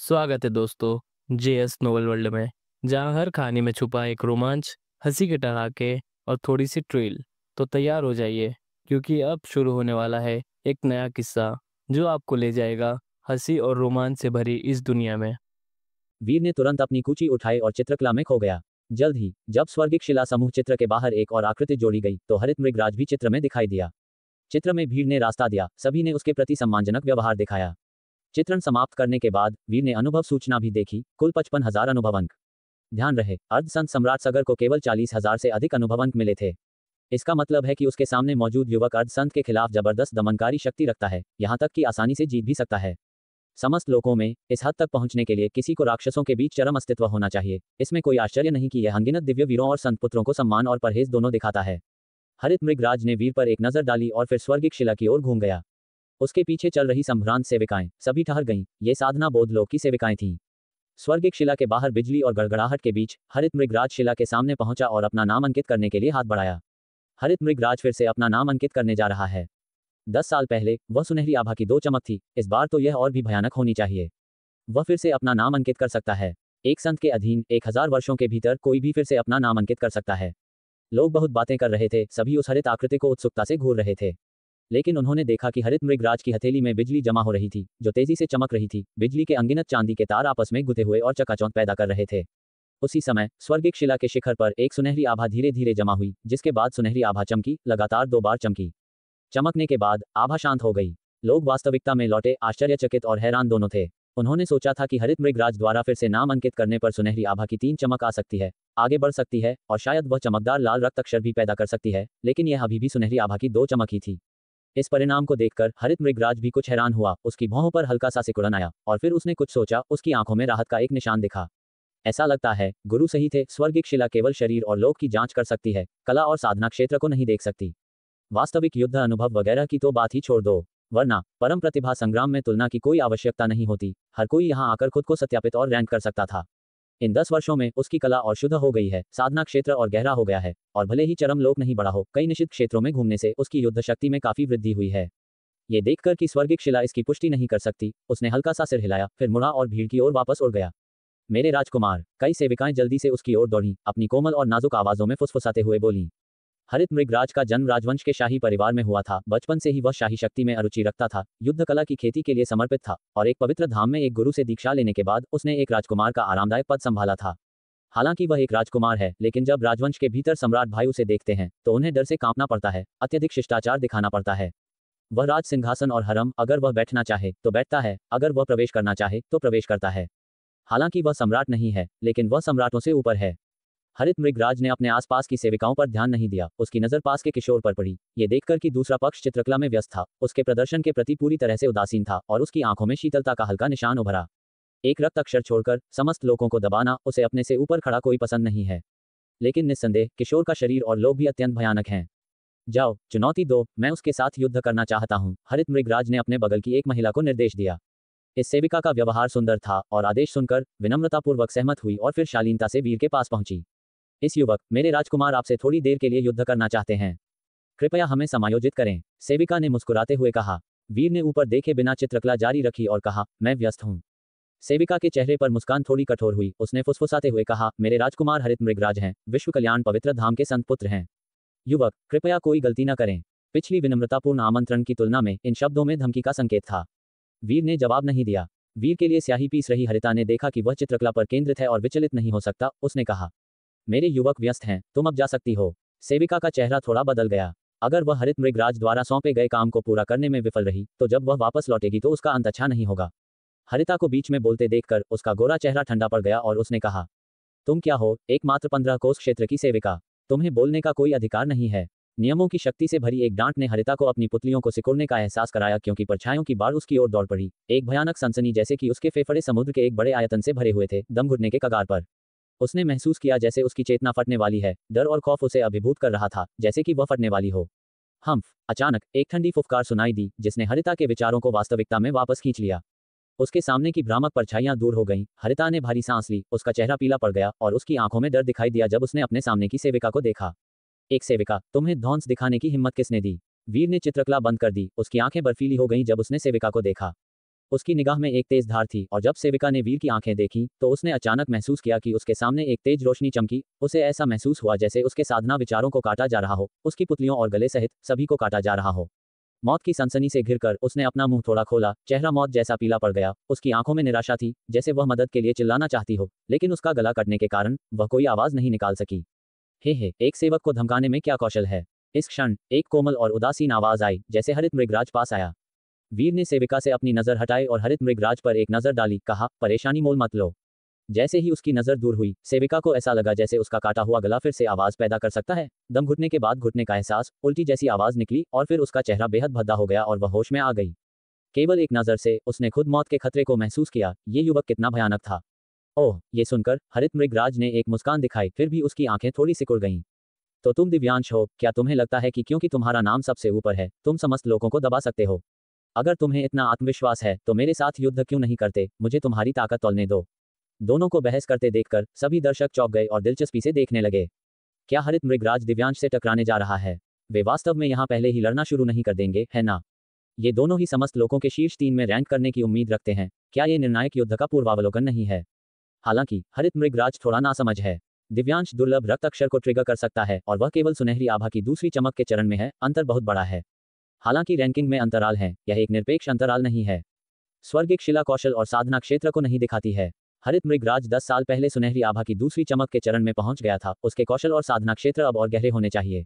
स्वागत है दोस्तों जेएस नोवेल वर्ल्ड में, जहां हर कहानी में छुपा एक रोमांच, हंसी के ठहाके और थोड़ी सी थ्रिल। तो तैयार हो जाइए, क्योंकि अब शुरू होने वाला है एक नया किस्सा जो आपको ले जाएगा हंसी और रोमांच से भरी इस दुनिया में। वीर ने तुरंत अपनी कूची उठाई और चित्रकला में खो गया। जल्द ही जब स्वर्गिक शिला समूह चित्र के बाहर एक और आकृति जोड़ी गई तो हरित मृगराज भी चित्र में दिखाई दिया। चित्र में भीड़ ने रास्ता दिया, सभी ने उसके प्रति सम्मानजनक व्यवहार दिखाया। चित्रण समाप्त करने के बाद वीर ने अनुभव सूचना भी देखी, कुल 55,000 अनुभव अंक। ध्यान रहे, अर्ध संत सम्राट सगर को केवल 40,000 से अधिक अनुभव अंक मिले थे। इसका मतलब है कि उसके सामने मौजूद युवक अर्ध संत के खिलाफ जबरदस्त दमनकारी शक्ति रखता है, यहाँ तक कि आसानी से जीत भी सकता है। समस्त लोकों में इस हद तक पहुंचने के लिए किसी को राक्षसों के बीच चरम अस्तित्व होना चाहिए। इसमें कोई आश्चर्य नहीं कि यह अनगिनत दिव्य वीरों और संत पुत्रों को सम्मान और परहेज दोनों दिखाता है। हरित मृगराज ने वीर पर एक नजर डाली और फिर स्वर्गिक शिला की ओर घूम गया। उसके पीछे चल रही संभ्रांत सेविकाएं सभी ठहर गईं। ये साधना बोध लोक की सेविकाएं थीं। स्वर्गिक शिला के बाहर बिजली और गड़गड़ाहट के बीच हरित मृगराज शिला के सामने पहुंचा और अपना नाम अंकित करने के लिए हाथ बढ़ाया। हरित मृगराज फिर से अपना नाम अंकित करने जा रहा है। 10 साल पहले वह सुनहरी आभा की 2 चमक थी, इस बार तो यह और भी भयानक होनी चाहिए। वह फिर से अपना नाम अंकित कर सकता है। एक संत के अधीन 1000 वर्षों के भीतर कोई भी फिर से अपना नाम अंकित कर सकता है। लोग बहुत बातें कर रहे थे, सभी उस हरित आकृति को उत्सुकता से घूर रहे थे। लेकिन उन्होंने देखा कि हरित मृगराज की हथेली में बिजली जमा हो रही थी, जो तेजी से चमक रही थी। बिजली के अनगिनत चांदी के तार आपस में गुथे हुए और चकाचौंध पैदा कर रहे थे। उसी समय स्वर्गिक शिला के शिखर पर एक सुनहरी आभा धीरे धीरे जमा हुई, जिसके बाद सुनहरी आभा चमकी, लगातार 2 बार चमकी। चमकने के बाद आभा शांत हो गई। लोग वास्तविकता में लौटे, आश्चर्यचकित और हैरान दोनों थे। उन्होंने सोचा था कि हरित मृगराज द्वारा फिर से नाम अंकित करने पर सुनहरी आभा की 3 चमक आ सकती है, आगे बढ़ सकती है और शायद वह चमकदार लाल रक्त अक्षर भी पैदा कर सकती है, लेकिन यह अभी भी सुनहरी आभा की 2 चमक ही थी। इस परिणाम को देखकर हरित मृगराज भी कुछ हैरान हुआ। उसकी भौहों पर हल्का सा सिकुड़न आया और फिर उसने कुछ सोचा। उसकी आंखों में राहत का एक निशान दिखा। ऐसा लगता है गुरु सही थे, स्वर्गिक शिला केवल शरीर और लोक की जांच कर सकती है, कला और साधना क्षेत्र को नहीं देख सकती। वास्तविक युद्ध अनुभव वगैरह की तो बात ही छोड़ दो, वरना परम प्रतिभा संग्राम में तुलना की कोई आवश्यकता नहीं होती। हर कोई यहां आकर खुद को सत्यापित और रैंक कर सकता था। इन 10 वर्षों में उसकी कला और शुद्ध हो गई है, साधना क्षेत्र और गहरा हो गया है, और भले ही चरम लोक नहीं बढ़ा हो, कई निश्चित क्षेत्रों में घूमने से उसकी युद्ध शक्ति में काफी वृद्धि हुई है। ये देखकर कि स्वर्गिक शिला इसकी पुष्टि नहीं कर सकती, उसने हल्का सा सिर हिलाया, फिर मुड़ा और भीड़ की ओर वापस उड़ गया। मेरे राजकुमार, कई सेविकाएं जल्दी से उसकी ओर दौड़ी, अपनी कोमल और नाजुक आवाजों में फुसफुसाते हुए बोलीं। हरित मृगराज का जन्म राजवंश के शाही परिवार में हुआ था। बचपन से ही वह शाही शक्ति में अरुचि रखता था, युद्ध कला की खेती के लिए समर्पित था, और एक पवित्र धाम में एक गुरु से दीक्षा लेने के बाद उसने एक राजकुमार का आरामदायक पद संभाला था। हालांकि वह एक राजकुमार है, लेकिन जब राजवंश के भीतर सम्राट भाई उसे देखते हैं तो उन्हें डर से कांपना पड़ता है, अत्यधिक शिष्टाचार दिखाना पड़ता है। वह राज सिंहासन और हरम, अगर वह बैठना चाहे तो बैठता है, अगर वह प्रवेश करना चाहे तो प्रवेश करता है। हालांकि वह सम्राट नहीं है, लेकिन वह सम्राटों से ऊपर है। हरित मृगराज ने अपने आसपास की सेविकाओं पर ध्यान नहीं दिया। उसकी नजर पास के किशोर पर पड़ी। ये देखकर कि दूसरा पक्ष चित्रकला में व्यस्त था, उसके प्रदर्शन के प्रति पूरी तरह से उदासीन था और उसकी आंखों में शीतलता का हल्का निशान उभरा। एक रक्त अक्षर छोड़कर समस्त लोगों को दबाना उसे अपने से ऊपर खड़ा कोई पसंद नहीं है। लेकिन निस्संदेह किशोर का शरीर और लोग भी अत्यंत भयानक हैं। जाओ, चुनौती दो, मैं उसके साथ युद्ध करना चाहता हूँ, हरित मृगराज ने अपने बगल की एक महिला को निर्देश दिया। इस सेविका का व्यवहार सुंदर था और आदेश सुनकर विनम्रतापूर्वक सहमत हुई और फिर शालीनता से वीर के पास पहुंची। इस युवक, मेरे राजकुमार आपसे थोड़ी देर के लिए युद्ध करना चाहते हैं, कृपया हमें समायोजित करें, सेविका ने मुस्कुराते हुए कहा। वीर ने ऊपर देखे बिना चित्रकला जारी रखी और कहा, मैं व्यस्त हूँ। सेविका के चेहरे पर मुस्कान थोड़ी कठोर हुई। उसने फुसफुसाते हुए कहा, मेरे राजकुमार हरित मृगराज हैं, विश्व कल्याण पवित्र धाम के संत पुत्र हैं। युवक, कृपया कोई गलती न करें। पिछली विनम्रतापूर्ण आमंत्रण की तुलना में इन शब्दों में धमकी का संकेत था। वीर ने जवाब नहीं दिया। वीर के लिए स्याही पीस रही हरिता ने देखा कि वह चित्रकला पर केंद्रित है और विचलित नहीं हो सकता। उसने कहा, मेरे युवक व्यस्त हैं, तुम अब जा सकती हो। सेविका का चेहरा थोड़ा बदल गया। अगर वह हरित मृगराज द्वारा सौंपे गए काम को पूरा करने में विफल रही तो जब वह वापस लौटेगी तो उसका अंत अच्छा नहीं होगा। हरिता को बीच में बोलते देखकर उसका गोरा चेहरा ठंडा पड़ गया और उसने कहा, तुम क्या हो, एकमात्र 15 कोस क्षेत्र की सेविका? तुम्हें बोलने का कोई अधिकार नहीं है। नियमों की शक्ति से भरी एक डांट ने हरिता को अपनी पुतलियों को सिकुड़ने का एहसास कराया, क्योंकि परछाइयों की बाढ़ उसकी ओर दौड़ पड़ी, एक भयानक सनसनी, जैसे कि उसके फेफड़े समुद्र के एक बड़े आयतन से भरे हुए थे, दम घुटने के कगार पर। उसने महसूस किया जैसे उसकी चेतना फटने वाली है। डर और खौफ उसे अभिभूत कर रहा था, जैसे कि वह फटने वाली हो। हम्फ! अचानक एक ठंडी फुफकार सुनाई दी, जिसने हरिता के विचारों को वास्तविकता में वापस खींच लिया। उसके सामने की भ्रामक परछाइयां दूर हो गईं। हरिता ने भारी सांस ली, उसका चेहरा पीला पड़ गया और उसकी आंखों में डर दिखाई दिया जब उसने अपने सामने की सेविका को देखा। एक सेविका, तुम्हें धौंस दिखाने की हिम्मत किसने दी? वीर ने चित्रकला बंद कर दी। उसकी आंखें बर्फीली हो गईं जब उसने सेविका को देखा। उसकी निगाह में एक तेज धार थी और जब सेविका ने वीर की आंखें देखी तो उसने अचानक महसूस किया कि उसके सामने एक तेज रोशनी चमकी। उसे ऐसा महसूस हुआ जैसे उसके साधना विचारों को काटा जा रहा हो, उसकी पुतलियों और गले सहित सभी को काटा जा रहा हो। मौत की सनसनी से घिरकर उसने अपना मुंह थोड़ा खोला, चेहरा मौत जैसा पीला पड़ गया। उसकी आंखों में निराशा थी, जैसे वह मदद के लिए चिल्लाना चाहती हो, लेकिन उसका गला कटने के कारण वह कोई आवाज नहीं निकाल सकी। हे, एक सेवक को धमकाने में क्या कौशल है। इस क्षण एक कोमल और उदासीन आवाज आई, जैसे हरित मृगराज पास आया। वीर ने सेविका से अपनी नजर हटाई और हरित मृगराज पर एक नजर डाली, कहा, परेशानी मोल मत लो। जैसे ही उसकी नजर दूर हुई, सेविका को ऐसा लगा जैसे उसका काटा हुआ गला फिर से आवाज पैदा कर सकता है। दम घुटने के बाद घुटने का एहसास, उल्टी जैसी आवाज निकली और फिर उसका चेहरा बेहद भद्दा हो गया और वह होश में आ गई। केवल एक नजर से उसने खुद मौत के खतरे को महसूस किया। ये युवक कितना भयानक था। ओह, ये सुनकर हरित मृगराज ने एक मुस्कान दिखाई, फिर भी उसकी आंखें थोड़ी सिकुड़ गईं। तो तुम दिव्यांश हो, क्या तुम्हें लगता है कि क्योंकि तुम्हारा नाम सबसे ऊपर है, तुम समस्त लोगों को दबा सकते हो? अगर तुम्हें इतना आत्मविश्वास है तो मेरे साथ युद्ध क्यों नहीं करते? मुझे तुम्हारी ताकत तौलने दो। दोनों को बहस करते देखकर सभी दर्शक चौंक गए और दिलचस्पी से देखने लगे। क्या हरित मृगराज दिव्यांश से टकराने जा रहा है? वे वास्तव में यहाँ पहले ही लड़ना शुरू नहीं कर देंगे, है ना? ये दोनों ही समस्त लोगों के शीर्ष 3 में रैंक करने की उम्मीद रखते हैं। क्या ये निर्णायक युद्ध का पूर्वावलोकन नहीं है? हालांकि हरित मृगराज थोड़ा नासमझ है। दिव्यांश दुर्लभ रक्त अक्षर को ट्रिगर कर सकता है और वह केवल सुनहरी आभा की दूसरी चमक के चरण में है। अंतर बहुत बड़ा है। हालांकि रैंकिंग में अंतराल है, यह एक निरपेक्ष अंतराल नहीं है। स्वर्गिक शिला कौशल और साधना क्षेत्र को नहीं दिखाती है। हरित मृगराज 10 साल पहले सुनहरी आभा की दूसरी चमक के चरण में पहुंच गया था। उसके कौशल और साधना क्षेत्र अब और गहरे होने चाहिए।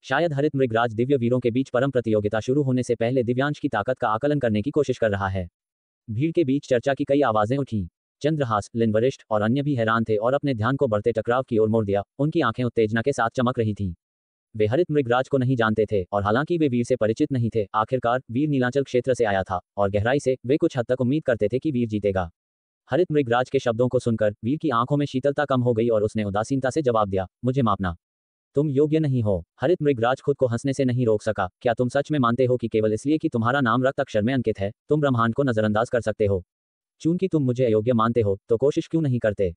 शायद हरित मृगराज दिव्य वीरों के बीच परम प्रतियोगिता शुरू होने से पहले दिव्यांश की ताकत का आकलन करने की कोशिश कर रहा है। भीड़ के बीच चर्चा की कई आवाजें उठीं। चंद्रहास, लिन वरिष्ठ और अन्य भी हैरान थे और अपने ध्यान को बढ़ते टकराव की ओर मोड़ दिया। उनकी आंखें उत्तेजना के साथ चमक रही थीं। वे हरित मृगराज को नहीं जानते थे और हालांकि वे वीर से परिचित नहीं थे, आखिरकार वीर नीलांचल क्षेत्र से आया था और गहराई से वे कुछ हद तक उम्मीद करते थे कि वीर जीतेगा। हरित मृगराज के शब्दों को सुनकर वीर की आंखों में शीतलता कम हो गई और उसने उदासीनता से जवाब दिया, मुझे मापना। तुम योग्य नहीं हो। हरित मृगराज खुद को हंसने से नहीं रोक सका। क्या तुम सच में मानते हो कि केवल इसलिए कि तुम्हारा नाम रक्त अक्षर में अंकित है, तुम ब्रह्मांड को नजरअंदाज कर सकते हो? चूंकि तुम मुझे अयोग्य मानते हो तो कोशिश क्यों नहीं करते?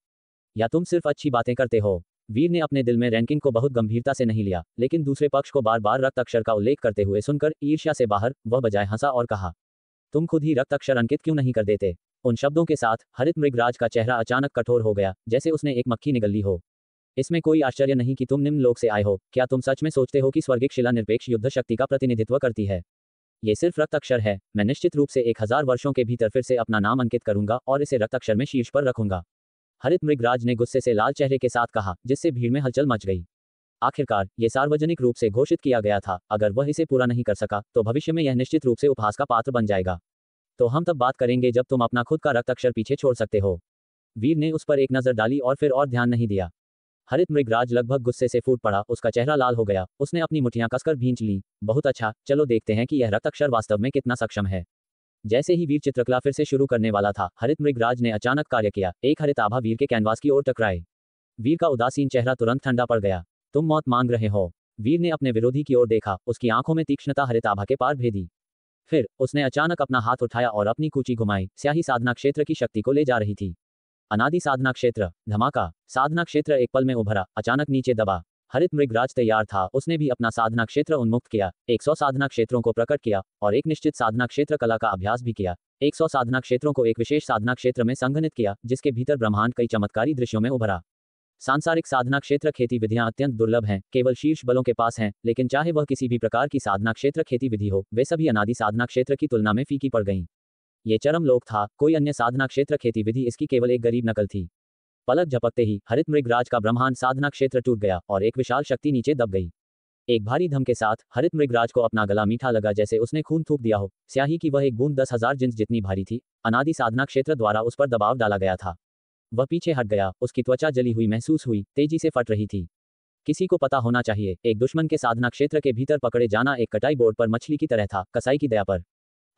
या तुम सिर्फ अच्छी बातें करते हो? वीर ने अपने दिल में रैंकिंग को बहुत गंभीरता से नहीं लिया, लेकिन दूसरे पक्ष को बार बार रक्त अक्षर का उल्लेख करते हुए सुनकर ईर्ष्या से बाहर वह बजाय हंसा और कहा, तुम खुद ही रक्त अक्षर अंकित क्यों नहीं कर देते? उन शब्दों के साथ हरित मृगराज का चेहरा अचानक कठोर हो गया, जैसे उसने एक मक्खी निगल ली हो। इसमें कोई आश्चर्य नहीं कि तुम निम्न लोक से आए हो। क्या तुम सच में सोचते हो कि स्वर्गिक शिला निरपेक्ष युद्ध शक्ति का प्रतिनिधित्व करती है? ये सिर्फ रक्त अक्षर है। मैं निश्चित रूप से 1000 वर्षों के भीतर फिर से अपना नाम अंकित करूंगा और इसे रक्त अक्षर में शीर्ष पर रखूंगा। हरित मृगराज ने गुस्से से लाल चेहरे के साथ कहा, जिससे भीड़ में हलचल मच गई। आखिरकार ये सार्वजनिक रूप से घोषित किया गया था। अगर वह इसे पूरा नहीं कर सका तो भविष्य में यह निश्चित रूप से उपहास का पात्र बन जाएगा। तो हम तब बात करेंगे जब तुम अपना खुद का रक्त अक्षर पीछे छोड़ सकते हो। वीर ने उस पर एक नजर डाली और फिर और ध्यान नहीं दिया। हरित मृगराज लगभग गुस्से से फूट पड़ा, उसका चेहरा लाल हो गया। उसने अपनी मुठ्ठियां कसकर भींच लीं। बहुत अच्छा, चलो देखते हैं कि यह रक्त अक्षर वास्तव में कितना सक्षम है। जैसे ही वीर चित्रकला फिर से शुरू करने वाला था, हरित मृगराज ने अचानक कार्य किया। एक हरित आभा वीर के कैनवास की ओर टकराए। वीर का उदासीन चेहरा तुरंत ठंडा पड़ गया। तुम मौत मांग रहे हो? वीर ने अपने विरोधी की ओर देखा, उसकी आंखों में तीक्ष्णता हरित आभा के पार भेदी। फिर उसने अचानक अपना हाथ उठाया और अपनी कूची घुमाई। स्याही साधना क्षेत्र की शक्ति को ले जा रही थी। अनादि साधना क्षेत्र। धमाका। साधना क्षेत्र एक पल में उभरा, अचानक नीचे दबा। हरित मृगराज तैयार था। उसने भी अपना साधना क्षेत्र उन्मुक्त किया, 100 साधना क्षेत्रों को प्रकट किया और एक निश्चित साधना क्षेत्र कला का अभ्यास भी किया। 100 साधना क्षेत्रों को एक विशेष साधना क्षेत्र में संघनित किया, जिसके भीतर ब्रह्मांड कई चमत्कारी दृश्यों में उभरा। सांसारिक साधना क्षेत्र खेती विधियां अत्यंत दुर्लभ हैं, केवल शीर्ष बलों के पास हैं, लेकिन चाहे वह किसी भी प्रकार की साधना क्षेत्र खेती विधि हो, वे सभी अनादि साधना क्षेत्र की तुलना में फीकी पड़ गईं। ये चरम लोक था। कोई अन्य साधना क्षेत्र खेती विधि इसकी केवल एक गरीब नकल थी। पलक झपकते ही हरित मृगराज का ब्रह्मांड साधना क्षेत्र टूट गया और एक विशाल शक्ति नीचे दब गई। एक भारी धम के साथ हरित मृगराज को अपना गला मीठा लगा, जैसे उसने खून थूक दिया हो। स्याही की वह एक बूंद 10,000 जिन्स जितनी भारी थी। अनादि साधना क्षेत्र द्वारा उस पर दबाव डाला गया था। वह पीछे हट गया। उसकी त्वचा जली हुई महसूस हुई, तेजी से फट रही थी। किसी को पता होना चाहिए, एक दुश्मन के साधना क्षेत्र के भीतर पकड़े जाना एक कटाई बोर्ड पर मछली की तरह था, कसाई की दया पर।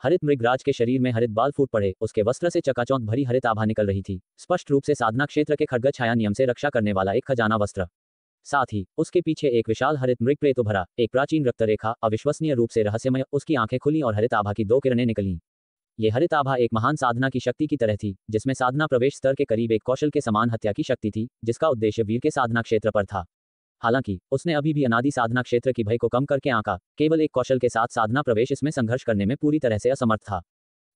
हरित मृगराज के शरीर में हरित बाल फूट पड़े। उसके वस्त्र से चकाचौंध भरी हरित आभा निकल रही थी, स्पष्ट रूप से साधना क्षेत्र के खड्ग छाया नियम से रक्षा करने वाला एक खजाना वस्त्र। साथ ही उसके पीछे एक विशाल हरित मृग प्रेत उभरा, एक प्राचीन रक्तरेखा, अविश्वसनीय रूप से रहस्यमय। उसकी आंखें खुली और हरित आभा की 2 किरणें निकलीं। ये हरित आभा एक महान साधना की शक्ति की तरह थी, जिसमें साधना प्रवेश स्तर के करीब एक कौशल के समान हत्या की शक्ति थी, जिसका उद्देश्य वीर के साधना क्षेत्र पर था। हालांकि उसने अभी भी अनादि साधना क्षेत्र की भय को कम करके आंका। केवल एक कौशल के साथ साधना प्रवेश इसमें संघर्ष करने में पूरी तरह से असमर्थ था।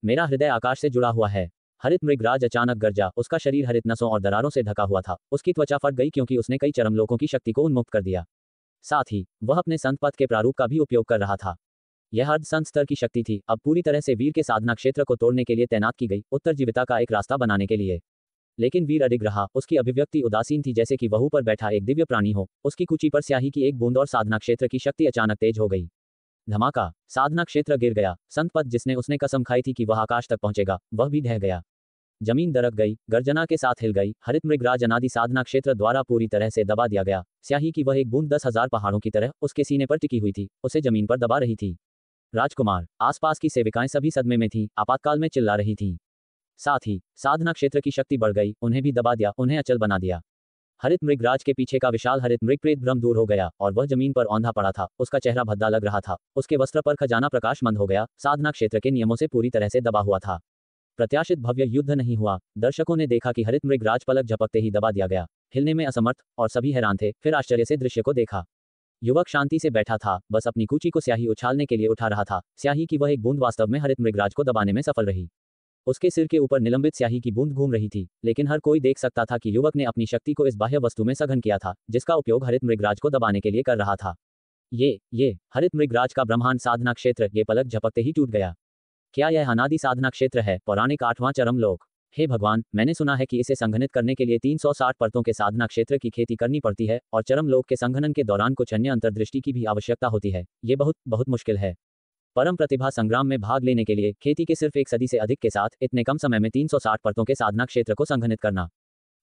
मेरा हृदय आकाश से जुड़ा हुआ है। हरित मृगराज अचानक गरजा, उसका शरीर हरित नसों और दरारों से ढका हुआ था। उसकी त्वचा फट गई क्योंकि उसने कई चरमलोकों की शक्ति को उन्मुक्त कर दिया। साथ ही वह अपने संत पद के प्रारूप का भी उपयोग कर रहा था। यह अर्ध संत स्तर की शक्ति थी, अब पूरी तरह से वीर के साधना क्षेत्र को तोड़ने के लिए तैनात की गई, उत्तरजीविता का एक रास्ता बनाने के लिए। लेकिन वीर अडिग रहा, उसकी अभिव्यक्ति उदासीन थी, जैसे कि वहू पर बैठा एक दिव्य प्राणी हो। उसकी कुची पर स्याही की एक बूंद और साधना क्षेत्र की शक्ति अचानक तेज हो गई। धमाका, साधना क्षेत्र गिर गया। संत पद जिसने उसने कसम खाई थी कि वह आकाश तक पहुंचेगा, वह भी ढह गया। जमीन दरक गई, गर्जना के साथ हिल गई। हरित मृगराज अनादि साधना क्षेत्र द्वारा पूरी तरह से दबा दिया गया। स्याही की वह एक बूंद 10,000 पहाड़ों की तरह उसके सीने पर टिकी हुई थी, उसे जमीन पर दबा रही थी। राजकुमार, आसपास की सेविकाएं सभी सदमे में थीं, आपातकाल में चिल्ला रही थीं। साथ ही साधना क्षेत्र की शक्ति बढ़ गई, उन्हें भी दबा दिया, उन्हें अचल बना दिया। हरित मृगराज के पीछे का विशाल हरित मृगप्रेत भ्रम दूर हो गया और वह जमीन पर औंधा पड़ा था। उसका चेहरा भद्दा लग रहा था, उसके वस्त्र पर खजाना प्रकाशमंद हो गया, साधना क्षेत्र के नियमों से पूरी तरह से दबा हुआ था। प्रत्याशित भव्य युद्ध नहीं हुआ। दर्शकों ने देखा कि हरित मृगराज पलक झपकते ही दबा दिया गया, हिलने में असमर्थ, और सभी हैरान थे। फिर आश्चर्य से दृश्य को देखा। युवक शांति से बैठा था, बस अपनी कूची को स्याही उछालने के लिए उठा रहा था। स्याही की वह एक बूंद वास्तव में हरित मृगराज को दबाने में सफल रही। उसके सिर के ऊपर निलंबित स्याही की बूंद घूम रही थी, लेकिन हर कोई देख सकता था कि युवक ने अपनी शक्ति को इस बाह्य वस्तु में सघन किया था, जिसका उपयोग हरित मृगराज को दबाने के लिए कर रहा था। ये हरित मृगराज का ब्रह्मांड साधना क्षेत्र ये पलक झपकते ही टूट गया। क्या यह अनादि साधना क्षेत्र है, पौराणिक 8वां चरम लोक? हे भगवान, मैंने सुना है कि इसे संघनित करने के लिए 360 परतों के साधना क्षेत्र की खेती करनी पड़ती है और चरम लोक के संघनन के दौरान कुछ अन्य अंतर्दृष्टि की भी आवश्यकता होती है। ये बहुत बहुत मुश्किल है। परम प्रतिभा संग्राम में भाग लेने के लिए खेती के सिर्फ एक सदी से अधिक के साथ इतने कम समय में 360 परतों के साधना क्षेत्र को संघनित करना।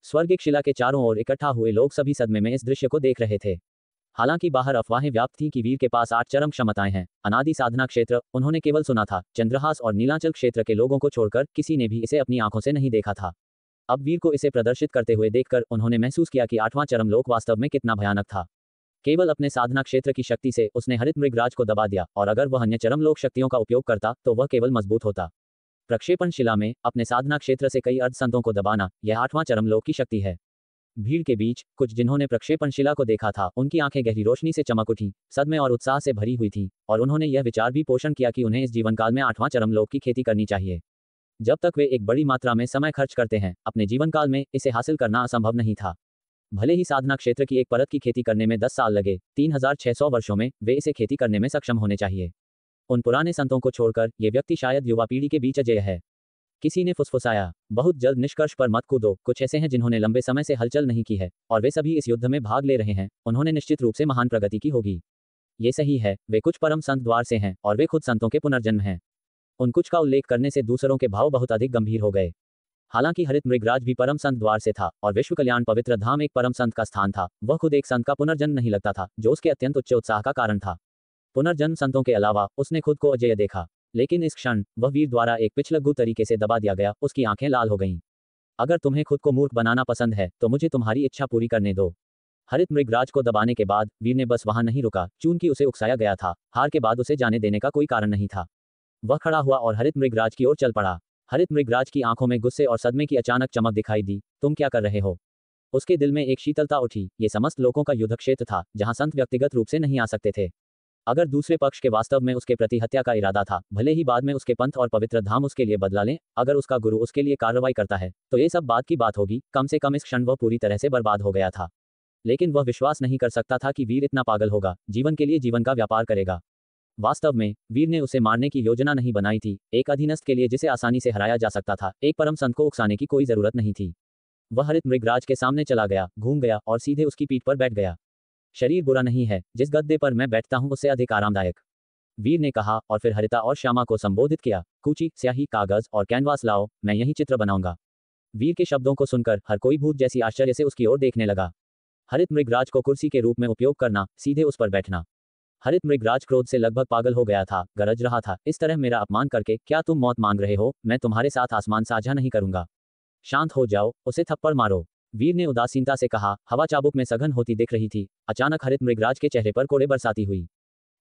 स्वर्गिक शिला के चारों ओर इकट्ठा हुए लोग सभी सदमे में इस दृश्य को देख रहे थे। हालांकि बाहर अफवाहें व्याप्त थीं कि वीर के पास 8 चरम क्षमताएं हैं। अनादि साधना क्षेत्र उन्होंने केवल सुना था। चंद्रहास और नीलांचल क्षेत्र के लोगों को छोड़कर किसी ने भी इसे अपनी आंखों से नहीं देखा था। अब वीर को इसे प्रदर्शित करते हुए देखकर उन्होंने महसूस किया कि 8वां चरम लोक वास्तव में कितना भयानक था। केवल अपने साधना क्षेत्र की शक्ति से उसने हरित मृगराज को दबा दिया, और अगर वह अन्य चरम लोक शक्तियों का उपयोग करता तो वह केवल मजबूत होता। प्रक्षेपण शिला में अपने साधना क्षेत्र से कई अर्ध संतों को दबाना, यह 8वां चरम लोक की शक्ति है। भीड़ के बीच कुछ जिन्होंने प्रक्षेपण शिला को देखा था, उनकी आंखें गहरी रोशनी से चमक उठी, सदमे और उत्साह से भरी हुई थी, और उन्होंने यह विचार भी पोषण किया कि उन्हें इस जीवन काल में 8वां चरम लोक की खेती करनी चाहिए। जब तक वे एक बड़ी मात्रा में समय खर्च करते हैं, अपने जीवन काल में इसे हासिल करना असंभव नहीं था। भले ही साधना क्षेत्र की एक परत की खेती करने में 10 साल लगे, 3600 वर्षों में वे इसे खेती करने में सक्षम होने चाहिए। उन पुराने संतों को छोड़कर ये व्यक्ति शायद युवा पीढ़ी के बीच अजेय है। किसी ने फुसफुसाया, बहुत जल्द निष्कर्ष पर मत कूदो। कुछ ऐसे हैं जिन्होंने लंबे समय से हलचल नहीं की है और वे सभी इस युद्ध में भाग ले रहे हैं। उन्होंने निश्चित रूप से महान प्रगति की होगी। ये सही है, वे कुछ परम संत द्वार से हैं और वे खुद संतों के पुनर्जन्म हैं। उन कुछ का उल्लेख करने से दूसरों के भाव बहुत अधिक गंभीर हो गए। हालांकि हरित मृगराज भी परम संत द्वार से था और विश्व कल्याण पवित्र धाम एक परम संत का स्थान था। वह खुद एक संत का पुनर्जन्म नहीं लगता था, जो उसके अत्यंत उच्च उत्साह का कारण था। पुनर्जन्म संतों के अलावा उसने खुद को अजेय देखा, लेकिन इस क्षण वह वीर द्वारा एक पिछलग्गू तरीके से दबा दिया गया। उसकी आंखें लाल हो गईं। अगर तुम्हें खुद को मूर्ख बनाना पसंद है तो मुझे तुम्हारी इच्छा पूरी करने दो। हरित मृगराज को दबाने के बाद वीर ने बस वहां नहीं रुका, चूंकि उसे उकसाया गया था। हार के बाद उसे जाने देने का कोई कारण नहीं था। वह खड़ा हुआ और हरित मृगराज की ओर चल पड़ा। हरित मृगराज की आंखों में गुस्से और सदमे की अचानक चमक दिखाई दी। तुम क्या कर रहे हो? उसके दिल में एक शीतलता उठी। ये समस्त लोगों का युद्ध क्षेत्र था, जहां संत व्यक्तिगत रूप से नहीं आ सकते थे। अगर दूसरे पक्ष के वास्तव में उसके प्रति हत्या का इरादा था, भले ही बाद में उसके पंथ और पवित्र धाम उसके लिए बदला लें, अगर उसका गुरु उसके लिए कार्रवाई करता है तो ये सब बात की बात होगी। कम से कम इस क्षण वह पूरी तरह से बर्बाद हो गया था। लेकिन वह विश्वास नहीं कर सकता था कि वीर इतना पागल होगा, जीवन के लिए जीवन का व्यापार करेगा। वास्तव में वीर ने उसे मारने की योजना नहीं बनाई थी। एक अधीनस्थ के लिए जिसे आसानी से हराया जा सकता था, एक परम संत को उकसाने की कोई जरूरत नहीं थी। वह हरित मृगराज के सामने चला गया, घूम गया और सीधे उसकी पीठ पर बैठ गया। शरीर बुरा नहीं है, जिस गद्दे पर मैं बैठता हूं उससे अधिक आरामदायक, वीर ने कहा, और फिर हरिता और श्यामा को संबोधित किया। कूची, स्याही, कागज और कैनवास लाओ, मैं यही चित्र बनाऊंगा। वीर के शब्दों को सुनकर हर कोई भूत जैसी आश्चर्य से उसकी ओर देखने लगा। हरित मृगराज को कुर्सी के रूप में उपयोग करना, सीधे उस पर बैठना। हरित मृगराज क्रोध से लगभग पागल हो गया था, गरज रहा था, इस तरह मेरा अपमान करके क्या तुम मौत मांग रहे हो? मैं तुम्हारे साथ आसमान साझा नहीं करूंगा। शांत हो जाओ, उसे थप्पड़ मारो, वीर ने उदासीनता से कहा। हवा चाबुक में सघन होती दिख रही थी। अचानक हरित मृगराज के चेहरे पर कोड़े बरसाती हुई।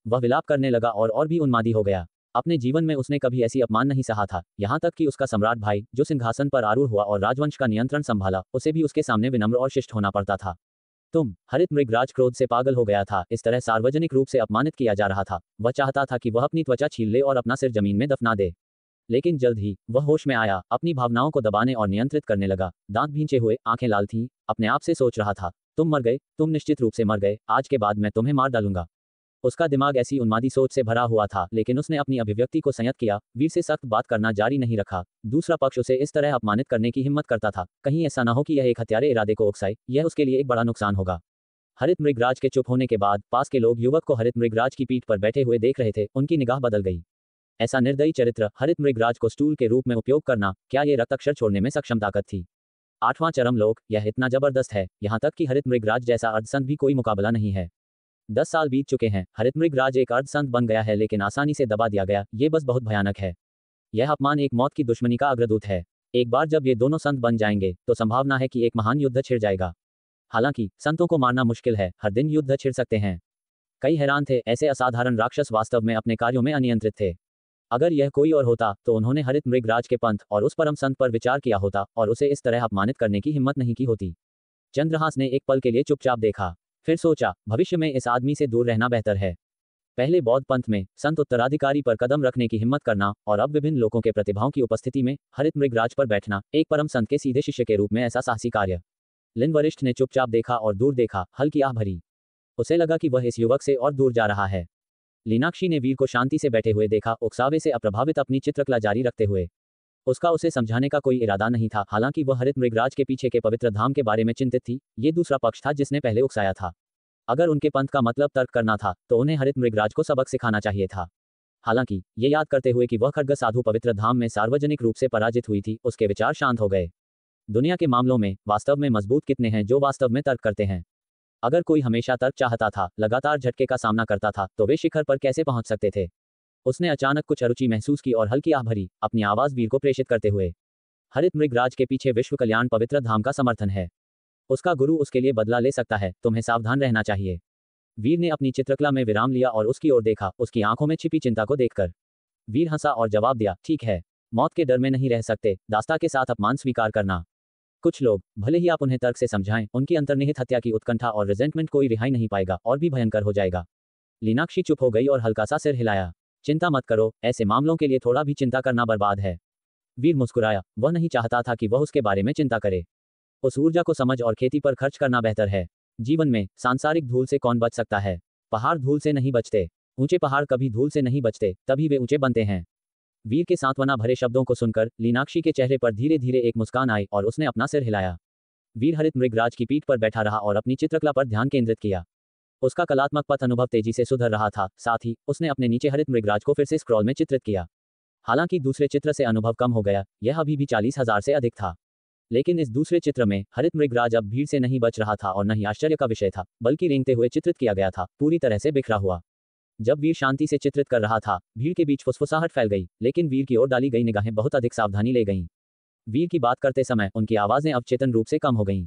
वह विलाप करने लगा और भी उन्मादी हो गया। अपने जीवन में उसने कभी ऐसी अपमान नहीं सहा था, यहाँ तक कि उसका सम्राट भाई, जो सिंहासन पर आरूढ़ हुआ और राजवंश का नियंत्रण संभाला, उसे भी उसके सामने विनम्र और शिष्ट होना पड़ता था। हरित मृगराज क्रोध से पागल हो गया था। इस तरह सार्वजनिक रूप से अपमानित किया जा रहा था। वह चाहता था कि वह अपनी त्वचा छील ले और अपना सिर जमीन में दफना दे। लेकिन जल्द ही वह होश में आया, अपनी भावनाओं को दबाने और नियंत्रित करने लगा। दांत भींचे हुए, आंखें लाल थीं, अपने आप से सोच रहा था, तुम मर गए, तुम निश्चित रूप से मर गए, आज के बाद मैं तुम्हें मार डालूंगा। उसका दिमाग ऐसी उन्मादी सोच से भरा हुआ था, लेकिन उसने अपनी अभिव्यक्ति को संयत किया, वीर से सख्त बात करना जारी नहीं रखा। दूसरा पक्ष उसे इस तरह अपमानित करने की हिम्मत करता था, कहीं ऐसा न हो कि यह एक हत्यारे इरादे को उकसाए, यह उसके लिए एक बड़ा नुकसान होगा। हरित मृगराज के चुप होने के बाद पास के लोग युवक को हरित मृगराज की पीठ पर बैठे हुए देख रहे थे, उनकी निगाह बदल गई। ऐसा निर्दयी चरित्र, हरित मृगराज को स्टूल के रूप में उपयोग करना, क्या ये रक्ताक्षर छोड़ने में सक्षम ताकत थी? 8वां चरम लोक, यह इतना जबरदस्त है, यहाँ तक कि हरित मृगराज जैसा अर्धसंत भी कोई मुकाबला नहीं है। 10 साल बीत चुके हैं, हरित मृगराज एक अर्धसंत बन गया है, लेकिन आसानी से दबा दिया गया, ये बस बहुत भयानक है। यह अपमान एक मौत की दुश्मनी का अग्रदूत है। एक बार जब ये दोनों संत बन जाएंगे, तो संभावना है कि एक महान युद्ध छिड़ जाएगा। हालांकि संतों को मारना मुश्किल है, हर दिन युद्ध छिड़ सकते हैं। कई हैरान थे, ऐसे असाधारण राक्षस वास्तव में अपने कार्यों में अनियंत्रित थे। अगर यह कोई और होता, तो उन्होंने हरित मृगराज के पंथ और उस परम संत पर विचार किया होता और उसे इस तरह अपमानित करने की हिम्मत नहीं की होती। चंद्रहास ने एक पल के लिए चुपचाप देखा, फिर सोचा, भविष्य में इस आदमी से दूर रहना बेहतर है। पहले बौद्ध पंथ में संत उत्तराधिकारी पर कदम रखने की हिम्मत करना, और अब विभिन्न लोगों के प्रतिभाओं की उपस्थिति में हरित मृगराज पर बैठना, एक परम संत के सीधे शिष्य के रूप में ऐसा साहसी कार्य। लिन वरिष्ठ ने चुपचाप देखा और दूर देखा, हल्की आह भरी। उसे लगा कि वह इस युवक से और दूर जा रहा है। लीनाक्षी ने वीर को शांति से बैठे हुए देखा, उकसावे से अप्रभावित अपनी चित्रकला जारी रखते हुए। उसका उसे समझाने का कोई इरादा नहीं था, हालांकि वह हरित मृगराज के पीछे के पवित्र धाम के बारे में चिंतित थी। ये दूसरा पक्ष था जिसने पहले उकसाया था। अगर उनके पंथ का मतलब तर्क करना था, तो उन्हें हरित मृगराज को सबक सिखाना चाहिए था। हालांकि ये याद करते हुए कि वह खड्ग साधु पवित्र धाम में सार्वजनिक रूप से पराजित हुई थी, उसके विचार शांत हो गए। दुनिया के मामलों में वास्तव में मजबूत कितने हैं जो वास्तव में तर्क करते हैं? अगर कोई हमेशा तर्क चाहता था, लगातार झटके का सामना करता था, तो वे शिखर पर कैसे पहुंच सकते थे? उसने अचानक कुछ अरुचि महसूस की और हल्की आह भरी, अपनी आवाज वीर को प्रेषित करते हुए। हरित मृगराज के पीछे विश्व कल्याण पवित्र धाम का समर्थन है। उसका गुरु उसके लिए बदला ले सकता है, तुम्हें सावधान रहना चाहिए। वीर ने अपनी चित्रकला में विराम लिया और उसकी ओर देखा, उसकी आंखों में छिपी चिंता को देखकर। वीर हंसा और जवाब दिया, ठीक है, मौत के डर में नहीं रह सकते, दास्ता के साथ अपमान स्वीकार करना। कुछ लोग, भले ही आप उन्हें तर्क से समझाएं, उनकी अंतर्निहित हत्या की उत्कंठा और रिजेंटमेंट कोई रिहाई नहीं पाएगा, और भी भयंकर हो जाएगा। लीनाक्षी चुप हो गई और हल्का सा सिर हिलाया। चिंता मत करो, ऐसे मामलों के लिए थोड़ा भी चिंता करना बर्बाद है। वीर मुस्कुराया, वह नहीं चाहता था कि वह उसके बारे में चिंता करे। उस ऊर्जा को समझ और खेती पर खर्च करना बेहतर है। जीवन में सांसारिक धूल से कौन बच सकता है? पहाड़ धूल से नहीं बचते। ऊंचे पहाड़ कभी धूल से नहीं बचते, तभी वे ऊंचे बनते हैं। वीर के सांत्वना भरे शब्दों को सुनकर लीनाक्षी के चेहरे पर धीरे धीरे एक मुस्कान आई और उसने अपना सिर हिलाया। वीर हरित मृगराज की पीठ पर बैठा रहा और अपनी चित्रकला पर ध्यान केंद्रित किया। उसका कलात्मक पथ अनुभव तेजी से सुधर रहा था, साथ ही उसने अपने नीचे हरित मृगराज को फिर से स्क्रॉल में चित्रित किया। हालांकि दूसरे चित्र से अनुभव कम हो गया, यह अभी भी 40,000 से अधिक था। लेकिन इस दूसरे चित्र में हरित मृगराज अब भीड़ से नहीं बच रहा था और न ही आश्चर्य का विषय था, बल्कि रेंगते हुए चित्रित किया गया था, पूरी तरह से बिखरा हुआ। जब वीर शांति से चित्रित कर रहा था, भीड़ के बीच फुसफुसाहट फैल गई, लेकिन वीर की ओर डाली गई निगाहें बहुत अधिक सावधानी ले गईं। वीर की बात करते समय उनकी आवाजें अवचेतन रूप से कम हो गईं।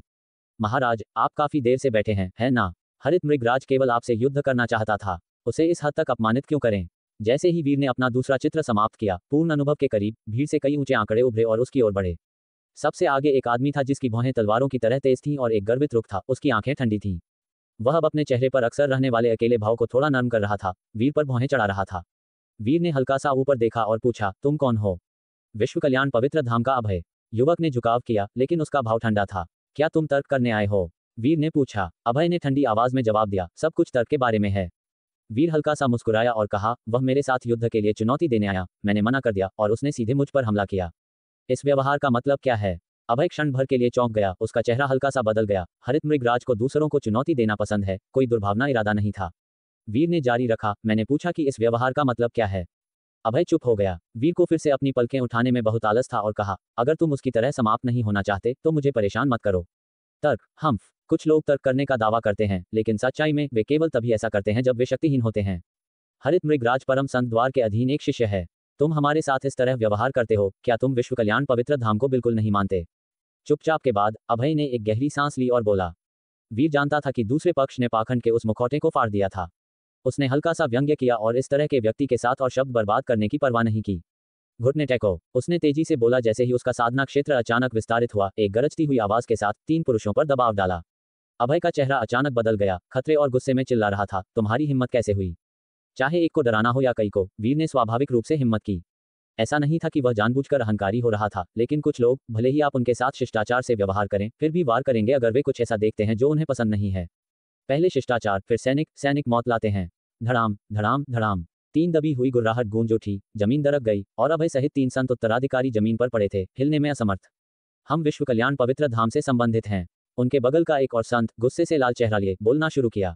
महाराज, आप काफी देर से बैठे हैं, है ना? हरित मृगराज केवल आपसे युद्ध करना चाहता था, उसे इस हद तक अपमानित क्यों करें? जैसे ही वीर ने अपना दूसरा चित्र समाप्त किया, पूर्ण अनुभव के करीब भीड़ से कई ऊंचे आंकड़े उभरे और उसकी ओर बढ़े। सबसे आगे एक आदमी था जिसकी भौहें तलवारों की तरह तेज थीं और एक गर्वित रुख था, उसकी आंखें ठंडी थीं। वह अब अपने चेहरे पर अक्सर रहने वाले अकेले भाव को थोड़ा नरम कर रहा था, वीर पर भौहें चढ़ा रहा था। वीर ने हल्का सा ऊपर देखा और पूछा, तुम कौन हो? विश्व कल्याण पवित्र धाम का अभय। युवक ने झुकाव किया, लेकिन उसका भाव ठंडा था। क्या तुम तर्क करने आए हो? वीर ने पूछा। अभय ने ठंडी आवाज में जवाब दिया, सब कुछ तर्क के बारे में है। वीर हल्का सा मुस्कुराया और कहा, वह मेरे साथ युद्ध के लिए चुनौती देने आया, मैंने मना कर दिया और उसने सीधे मुझ पर हमला किया। इस व्यवहार का मतलब क्या है? अभय क्षण भर के लिए चौंक गया, उसका चेहरा हल्का सा बदल गया। हरित मृगराज को दूसरों को चुनौती देना पसंद है, कोई दुर्भावना इरादा नहीं था। वीर ने जारी रखा, मैंने पूछा कि इस व्यवहार का मतलब क्या है? अभय चुप हो गया। वीर को फिर से अपनी पलकें उठाने में बहुत आलस था और कहा, अगर तुम उसकी तरह समाप्त नहीं होना चाहते, तो मुझे परेशान मत करो। तर्क, हम्फ। कुछ लोग तर्क करने का दावा करते हैं, लेकिन सच्चाई में वे केवल तभी ऐसा करते हैं जब वे शक्तिहीन होते हैं। हरित मृगराज परम संत द्वार के अधीन एक शिष्य है। तुम हमारे साथ इस तरह व्यवहार करते हो, क्या तुम विश्व कल्याण पवित्र धाम को बिल्कुल नहीं मानते? चुपचाप के बाद अभय ने एक गहरी सांस ली और बोला। वीर जानता था कि दूसरे पक्ष ने पाखंड के उस मुखौटे को फाड़ दिया था। उसने हल्का सा व्यंग्य किया और इस तरह के व्यक्ति के साथ और शब्द बर्बाद करने की परवाह नहीं की। घुटने टेको, उसने तेजी से बोला। जैसे ही उसका साधना क्षेत्र अचानक विस्तारित हुआ, एक गरजती हुई आवाज के साथ 3 पुरुषों पर दबाव डाला। अभय का चेहरा अचानक बदल गया, खतरे और गुस्से में चिल्ला रहा था, तुम्हारी हिम्मत कैसे हुई? चाहे एक को डराना हो या कई को, वीर ने स्वाभाविक रूप से हिम्मत की। ऐसा नहीं था कि वह जानबूझकर अहंकारी हो रहा था, लेकिन कुछ लोग, भले ही आप उनके साथ शिष्टाचार से व्यवहार करें, फिर भी वार करेंगे अगर वे कुछ ऐसा देखते हैं जो उन्हें पसंद नहीं है। पहले शिष्टाचार, फिर सैनिक, सैनिक मौत लाते हैं। धड़ाम धड़ाम धड़ाम, 3 दबी हुई गुर्राहट गूंज उठी, जमीन दरक गई, और अभय सहित 3 संत उत्तराधिकारी जमीन पर पड़े थे, हिलने में असमर्थ। हम विश्व कल्याण पवित्र धाम से संबंधित हैं। उनके बगल का एक और संत, गुस्से से लाल चेहरा लिए, बोलना शुरू किया।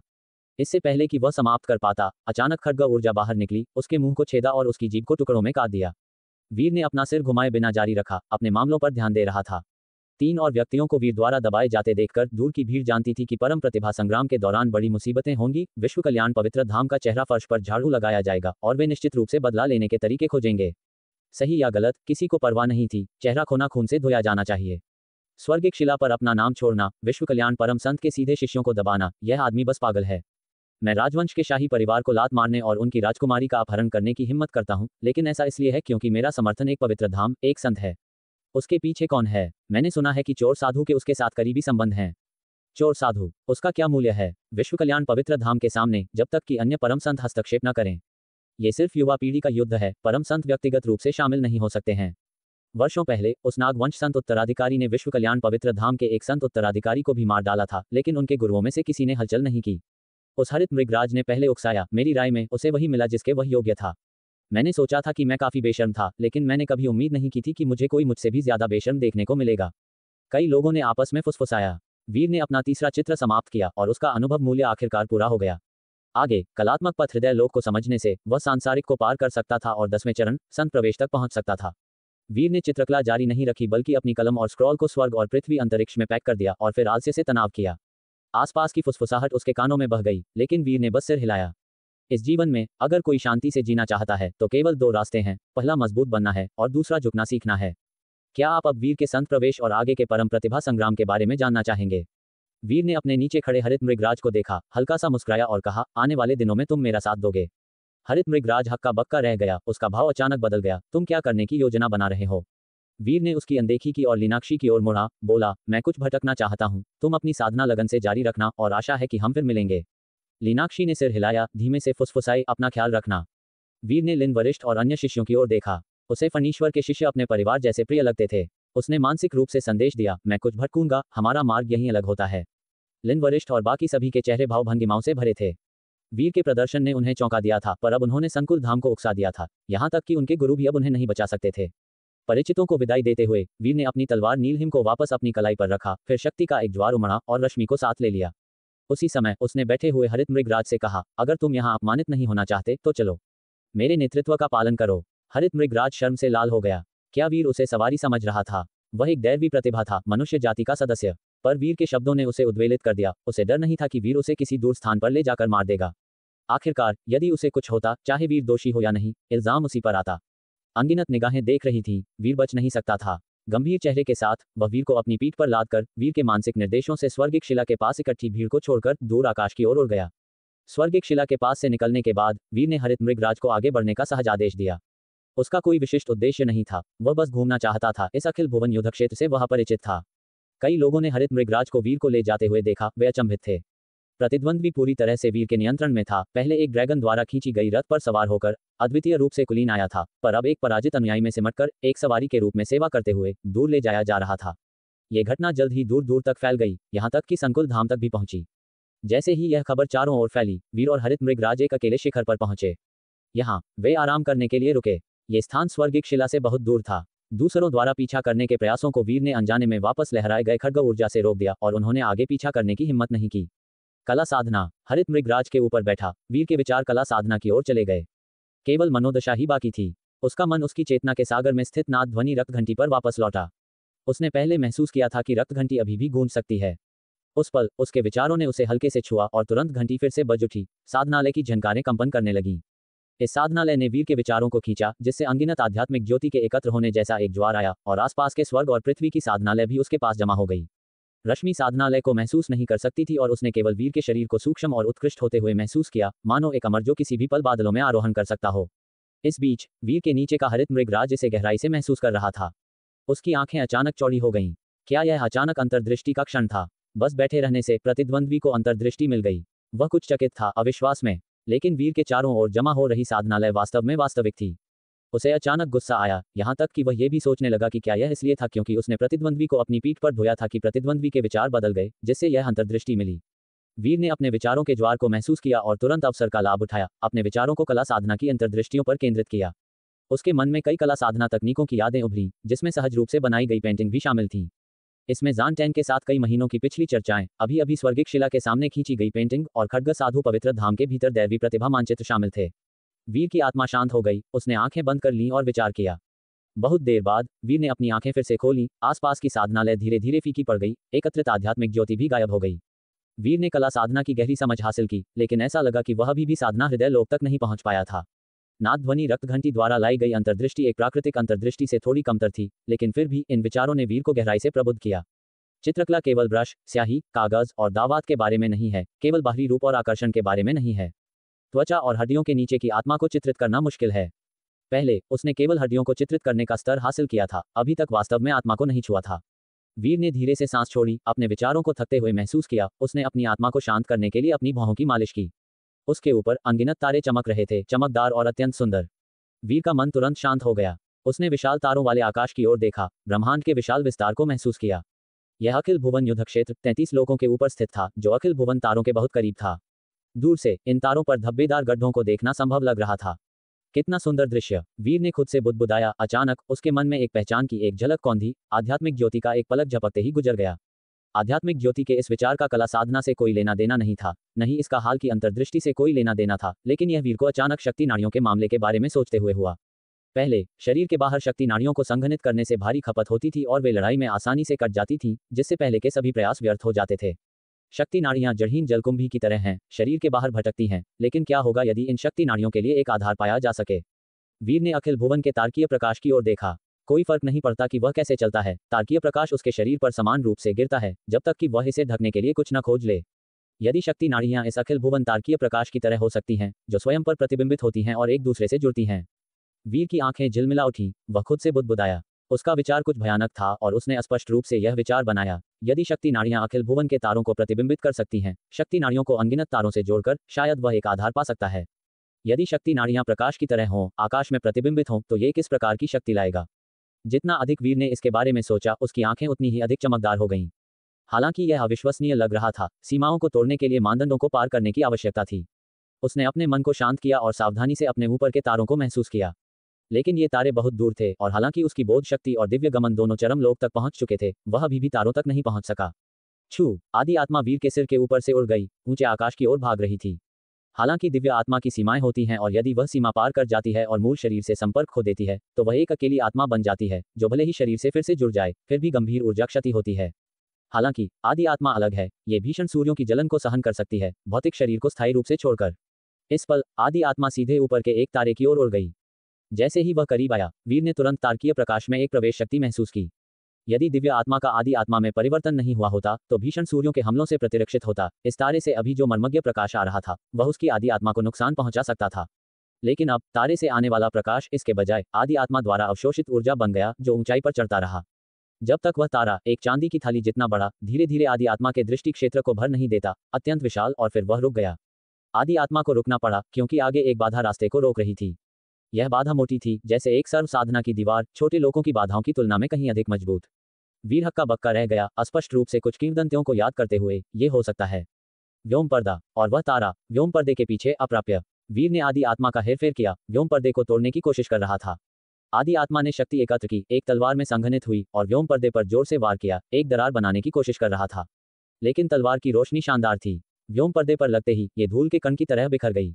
इससे पहले कि वह समाप्त कर पाता, अचानक खड्ग ऊर्जा बाहर निकली, उसके मुंह को छेदा और उसकी जीभ को टुकड़ों में काट दिया। वीर ने अपना सिर घुमाए बिना जारी रखा, अपने मामलों पर ध्यान दे रहा था। 3 और व्यक्तियों को वीर द्वारा दबाए जाते देखकर दूर की भीड़ जानती थी कि परम प्रतिभा संग्राम के दौरान बड़ी मुसीबतें होंगी। विश्व कल्याण पवित्र धाम का चेहरा फर्श पर झाड़ू लगाया जाएगा और वे निश्चित रूप से बदला लेने के तरीके खोजेंगे। सही या गलत, किसी को परवाह नहीं थी, चेहरा खोना खून से धोया जाना चाहिए। स्वर्गिक शिला पर अपना नाम छोड़ना, विश्व कल्याण परम संत के सीधे शिष्यों को दबाना, यह आदमी बस पागल है। मैं राजवंश के शाही परिवार को लात मारने और उनकी राजकुमारी का अपहरण करने की हिम्मत करता हूं, लेकिन ऐसा इसलिए है क्योंकि मेरा समर्थन एक पवित्र धाम, एक संत है। उसके पीछे कौन है? मैंने सुना है कि चोर साधु के उसके साथ करीबी संबंध हैं। चोर साधु, उसका क्या मूल्य है विश्व कल्याण पवित्र धाम के सामने, जब तक कि अन्य परम संत हस्तक्षेप न करें? ये सिर्फ युवा पीढ़ी का युद्ध है, परम संत व्यक्तिगत रूप से शामिल नहीं हो सकते हैं। वर्षों पहले उस नागवंश संत उत्तराधिकारी ने विश्व कल्याण पवित्र धाम के एक संत उत्तराधिकारी को भी मार डाला था, लेकिन उनके गुरुओं में से किसी ने हलचल नहीं की। उस हरित मृगराज ने पहले उकसाया, मेरी राय में उसे वही मिला जिसके वह योग्य था। मैंने सोचा था कि मैं काफी बेशर्म था, लेकिन मैंने कभी उम्मीद नहीं की थी कि मुझे कोई मुझसे भी ज्यादा बेशर्म देखने को मिलेगा। कई लोगों ने आपस में फुसफुसाया। वीर ने अपना तीसरा चित्र समाप्त किया और उसका अनुभव मूल्य आखिरकार पूरा हो गया। आगे कलात्मक पथ हृदय लोक को समझने से वह सांसारिक को पार कर सकता था और 10वें चरण संत प्रवेश तक पहुंच सकता था। वीर ने चित्रकला जारी नहीं रखी, बल्कि अपनी कलम और स्क्रॉल को स्वर्ग और पृथ्वी अंतरिक्ष में पैक कर दिया और फिर आलस्य से तनाव किया। आसपास की फुसफुसाहट उसके कानों में बह गई, लेकिन वीर ने बस सिर हिलाया। इस जीवन में अगर कोई शांति से जीना चाहता है तो केवल 2 रास्ते हैं, पहला मजबूत बनना है और दूसरा झुकना सीखना है। क्या आप अब वीर के संत प्रवेश और आगे के परम प्रतिभा संग्राम के बारे में जानना चाहेंगे? वीर ने अपने नीचे खड़े हरित मृगराज को देखा, हल्का सा मुस्कुराया और कहा, आने वाले दिनों में तुम मेरा साथ दोगे। हरित मृगराज हक्का बक्का रह गया, उसका भाव अचानक बदल गया। तुम क्या करने की योजना बना रहे हो? वीर ने उसकी अनदेखी की और लीनाक्षी की ओर मुड़ा, बोला, मैं कुछ भटकना चाहता हूं, तुम अपनी साधना लगन से जारी रखना और आशा है कि हम फिर मिलेंगे। लीनाक्षी ने सिर हिलाया, धीमे से फुसफुसाई, अपना ख्याल रखना। वीर ने लिन वरिष्ठ और अन्य शिष्यों की ओर देखा। उसे फणीश्वर के शिष्य अपने परिवार जैसे प्रिय लगते थे। उसने मानसिक रूप से संदेश दिया, मैं कुछ भटकूंगा, हमारा मार्ग यहीं अलग होता है। लिन वरिष्ठ और बाकी सभी के चेहरे भाव भंगिमाओं से भरे थे। वीर के प्रदर्शन ने उन्हें चौंका दिया था, पर अब उन्होंने संकुल धाम को उकसा दिया था, यहाँ तक कि उनके गुरु भी अब उन्हें नहीं बचा सकते थे। परिचितों को विदाई देते हुए वीर ने अपनी तलवार नीलहिम को वापस अपनी कलाई पर रखा, फिर शक्ति का एक ज्वार उमड़ा और रश्मि को साथ ले लिया। उसी समय उसने बैठे हुए हरित मृगराज से कहा, अगर तुम यहाँ अपमानित नहीं होना चाहते तो चलो, मेरे नेतृत्व का पालन करो। हरित मृगराज शर्म से लाल हो गया। क्या वीर उसे सवारी समझ रहा था? वह एक दैवी प्रतिभा था, मनुष्य जाति का सदस्य। पर वीर के शब्दों ने उसे उद्वेलित कर दिया। उसे डर नहीं था कि वीर उसे किसी दूर स्थान पर ले जाकर मार देगा। आखिरकार यदि उसे कुछ होता, चाहे वीर दोषी हो या नहीं, इल्जाम उसी पर आता। अनगिनत निगाहें देख रही थीं, वीर बच नहीं सकता था। गंभीर चेहरे के साथ वह वीर को अपनी पीठ पर लादकर वीर के मानसिक निर्देशों से स्वर्गिक शिला के पास इकट्ठी भीड़ को छोड़कर दूर आकाश की ओर उड़ गया। स्वर्गिक शिला के पास से निकलने के बाद वीर ने हरित मृगराज को आगे बढ़ने का सहज आदेश दिया। उसका कोई विशिष्ट उद्देश्य नहीं था, वह बस घूमना चाहता था। इस अखिल भुवन युद्ध क्षेत्र से वह अपरिचित था। कई लोगों ने हरित मृगराज को वीर को ले जाते हुए देखा, वे अचंभित थे। प्रतिद्वंद्वी पूरी तरह से वीर के नियंत्रण में था। पहले एक ड्रैगन द्वारा खींची गई रथ पर सवार होकर अद्वितीय रूप से कुलीन आया था, पर अब एक पराजित अनुयायी में सिमटकर एक सवारी के रूप में सेवा करते हुए दूर ले जाया जा रहा था। यह घटना जल्द ही दूर दूर तक फैल गई, यहाँ तक कि संकुल धाम तक भी पहुंची। जैसे ही यह खबर चारों ओर फैली, वीर और हरित मृगराज एक अकेले शिखर पर पहुंचे। यहाँ वे आराम करने के लिए रुके। ये स्थान स्वर्गिक शिला से बहुत दूर था। दूसरों द्वारा पीछा करने के प्रयासों को वीर ने अनजाने में वापस लहराए गए खड्ग ऊर्जा से रोक दिया और उन्होंने आगे पीछा करने की हिम्मत नहीं की। कला साधना। हरित मृगराज के ऊपर बैठा वीर के विचार कला साधना की ओर चले गए। केवल मनोदशा ही बाकी थी। उसका मन उसकी चेतना के सागर में स्थित नाद ध्वनि रक्त घंटी पर वापस लौटा। उसने पहले महसूस किया था कि रक्त घंटी अभी भी गूंज सकती है। उस पल उसके विचारों ने उसे हल्के से छुआ और तुरंत घंटी फिर से बज उठी। साधनालय की झनकारें कंपन करने लगीं। इस साधनालय ने वीर के विचारों को खींचा, जिससे अनगिनत आध्यात्मिक ज्योति के एकत्र होने जैसा एक ज्वार आया और आसपास के स्वर्ग और पृथ्वी की साधनालय भी उसके पास जमा हो गई। रश्मि साधनालय को महसूस नहीं कर सकती थी और उसने केवल वीर के शरीर को सूक्ष्म और उत्कृष्ट होते हुए महसूस किया, मानो एक अमर जो किसी भी पल बादलों में आरोहण कर सकता हो। इस बीच वीर के नीचे का हरित मृगराज इसे गहराई से महसूस कर रहा था। उसकी आंखें अचानक चौड़ी हो गईं। क्या यह अचानक अंतर्दृष्टि का क्षण था? बस बैठे रहने से प्रतिद्वंद्वी को अंतर्दृष्टि मिल गई। वह कुछ चकित था, अविश्वास में, लेकिन वीर के चारों ओर जमा हो रही साधनालय वास्तव में वास्तविक थी। उसे अचानक गुस्सा आया, यहाँ तक कि वह ये भी सोचने लगा कि क्या यह इसलिए था क्योंकि उसने प्रतिद्वंद्वी को अपनी पीठ पर धोया था कि प्रतिद्वंद्वी के विचार बदल गए, जिससे यह अंतर्दृष्टि मिली। वीर ने अपने विचारों के ज्वार को महसूस किया और तुरंत अवसर का लाभ उठाया, अपने विचारों को कला साधना की अंतर्दृष्टियों पर केंद्रित किया। उसके मन में कई कला साधना तकनीकों की यादें उभरी, जिसमें सहज रूप से बनाई गई पेंटिंग भी शामिल थी। इसमें जान टैन के साथ कई महीनों की पिछली चर्चाएं, अभी अभी स्वर्गिक शिला के सामने खींची गई पेंटिंग और खड्ग साधु पवित्र धाम के भीतर दैवी प्रतिभा मानचित्र शामिल थे। वीर की आत्मा शांत हो गई, उसने आंखें बंद कर लीं और विचार किया। बहुत देर बाद वीर ने अपनी आंखें फिर से खोली, आसपास की साधनालय धीरे धीरे फीकी पड़ गई, एकत्रित आध्यात्मिक ज्योति भी गायब हो गई। वीर ने कला साधना की गहरी समझ हासिल की, लेकिन ऐसा लगा कि वह अभी भी साधना हृदय लोक तक नहीं पहुंच पाया था। नाद ध्वनि रक्त घंटी द्वारा लाई गई अंतर्दृष्टि एक प्राकृतिक अंतर्दृष्टि से थोड़ी कमतर थी, लेकिन फिर भी इन विचारों ने वीर को गहराई से प्रबुद्ध किया। चित्रकला केवल ब्रश, स्याही, कागज और दावात के बारे में नहीं है, केवल बाहरी रूप और आकर्षण के बारे में नहीं है। त्वचा और हड्डियों के नीचे की आत्मा को चित्रित करना मुश्किल है। पहले उसने केवल हड्डियों को चित्रित करने का स्तर हासिल किया था, अभी तक वास्तव में आत्मा को नहीं छुआ था। वीर ने धीरे से सांस छोड़ी, अपने विचारों को थकते हुए महसूस किया, उसने अपनी आत्मा को शांत करने के लिए अपनी भौहों की मालिश की। उसके ऊपर अनगिनत तारे चमक रहे थे, चमकदार और अत्यंत सुंदर। वीर का मन तुरंत शांत हो गया। उसने विशाल तारों वाले आकाश की ओर देखा, ब्रह्मांड के विशाल विस्तार को महसूस किया। यह अखिल भुवन युद्ध क्षेत्र 33 लोकों के ऊपर स्थित था, जो अखिल भुवन तारों के बहुत करीब था। दूर से इन तारों पर धब्बेदार गड्ढों को देखना संभव लग रहा था। कितना सुंदर दृश्य, वीर ने खुद से बुदबुदाया। अचानक उसके मन में एक पहचान की एक झलक कौंधी, आध्यात्मिक ज्योति का एक पलक झपकते ही गुजर गया। आध्यात्मिक ज्योति के इस विचार का कला साधना से कोई लेना देना नहीं था, नहीं इसका हाल की अंतर्दृष्टि से कोई लेना देना था, लेकिन यह वीर को अचानक शक्ति नाड़ियों के मामले के बारे में सोचते हुए हुआ। पहले शरीर के बाहर शक्ति नाड़ियों को संघनित करने से भारी खपत होती थी और वे लड़ाई में आसानी से कट जाती थी, जिससे पहले के सभी प्रयास व्यर्थ हो जाते थे। शक्ति नाड़ियां जड़हीन जलकुंभी की तरह हैं, शरीर के बाहर भटकती हैं, लेकिन क्या होगा यदि इन शक्ति नाड़ियों के लिए एक आधार पाया जा सके? वीर ने अखिल भुवन के तारकीय प्रकाश की ओर देखा। कोई फर्क नहीं पड़ता कि वह कैसे चलता है, तारकीय प्रकाश उसके शरीर पर समान रूप से गिरता है, जब तक कि वह इसे ढकने के लिए कुछ न खोज ले। यदि शक्ति नाड़ियां इस अखिल भुवन तारकीय प्रकाश की तरह हो सकती हैं, जो स्वयं पर प्रतिबिंबित होती हैं और एक दूसरे से जुड़ती हैं। वीर की आंखें झिलमिला उठी, वह खुद से बुदबुदाया। उसका विचार कुछ भयानक था और उसने स्पष्ट रूप से यह विचार बनाया, यदि शक्ति नाड़ियां अखिल भुवन के तारों को प्रतिबिंबित कर सकती हैं, शक्ति नाड़ियों को अनगिनत तारों से जोड़कर शायद वह एक आधार पा सकता है। यदि शक्ति नाड़ियां प्रकाश की तरह हों, आकाश में प्रतिबिंबित हों, तो ये किस प्रकार की शक्ति लाएगा? जितना अधिक वीर ने इसके बारे में सोचा, उसकी आंखें उतनी ही अधिक चमकदार हो गईं। हालांकि यह अविश्वसनीय लग रहा था, सीमाओं को तोड़ने के लिए मानदंडों को पार करने की आवश्यकता थी। उसने अपने मन को शांत किया और सावधानी से अपने ऊपर के तारों को महसूस किया। लेकिन ये तारे बहुत दूर थे और हालांकि उसकी बोध शक्ति और दिव्य गमन दोनों चरम लोक तक पहुंच चुके थे, वह अभी भी तारों तक नहीं पहुंच सका। छू, आदि आत्मा वीर के सिर के ऊपर से उड़ गई, ऊंचे आकाश की ओर भाग रही थी। हालांकि दिव्य आत्मा की सीमाएं होती हैं और यदि वह सीमा पार कर जाती है और मूल शरीर से संपर्क खो देती है, तो वह एक अकेली आत्मा बन जाती है, जो भले ही शरीर से फिर से जुड़ जाए, फिर भी गंभीर ऊर्जा क्षति होती है। हालांकि आदि आत्मा अलग है, ये भीषण सूर्यों की जलन को सहन कर सकती है, भौतिक शरीर को स्थायी रूप से छोड़कर। इस पल आदि आत्मा सीधे ऊपर के एक तारे की ओर उड़ गई। जैसे ही वह करीब आया, वीर ने तुरंत तारकीय प्रकाश में एक प्रवेश शक्ति महसूस की। यदि दिव्य आत्मा का आदि आत्मा में परिवर्तन नहीं हुआ होता, तो भीषण सूर्यों के हमलों से प्रतिरक्षित होता। इस तारे से अभी जो मर्मज्ञ प्रकाश आ रहा था, वह उसकी आदि आत्मा को नुकसान पहुंचा सकता था। लेकिन अब तारे से आने वाला प्रकाश इसके बजाय आदि आत्मा द्वारा अवशोषित ऊर्जा बन गया, जो ऊंचाई पर चढ़ता रहा। जब तक वह तारा एक चांदी की थाली जितना बड़ा, धीरे धीरे आदि आत्मा के दृष्टि क्षेत्र को भर नहीं देता, अत्यंत विशाल, और फिर वह रुक गया। आदि आत्मा को रुकना पड़ा, क्योंकि आगे एक बाधा रास्ते को रोक रही थी। यह बाधा मोटी थी, जैसे एक सर्व साधना की दीवार, छोटे लोगों की बाधाओं की तुलना में कहीं अधिक मजबूत। वीर हक्का बक्का रह गया, अस्पष्ट रूप से कुछ किंवदंतियों को याद करते हुए, ये हो सकता है व्योम पर्दा, और वह तारा व्योम पर्दे के पीछे अप्राप्य। वीर ने आदि आत्मा का हेरफेर किया, व्योम पर्दे को तोड़ने की कोशिश कर रहा था। आदि आत्मा ने शक्ति एकत्र की, एक तलवार में संघनित हुई और व्योम पर्दे पर जोर से वार किया, एक दरार बनाने की कोशिश कर रहा था। लेकिन तलवार की रोशनी शानदार थी, व्योम पर्दे पर लगते ही ये धूल के कण की तरह बिखर गई।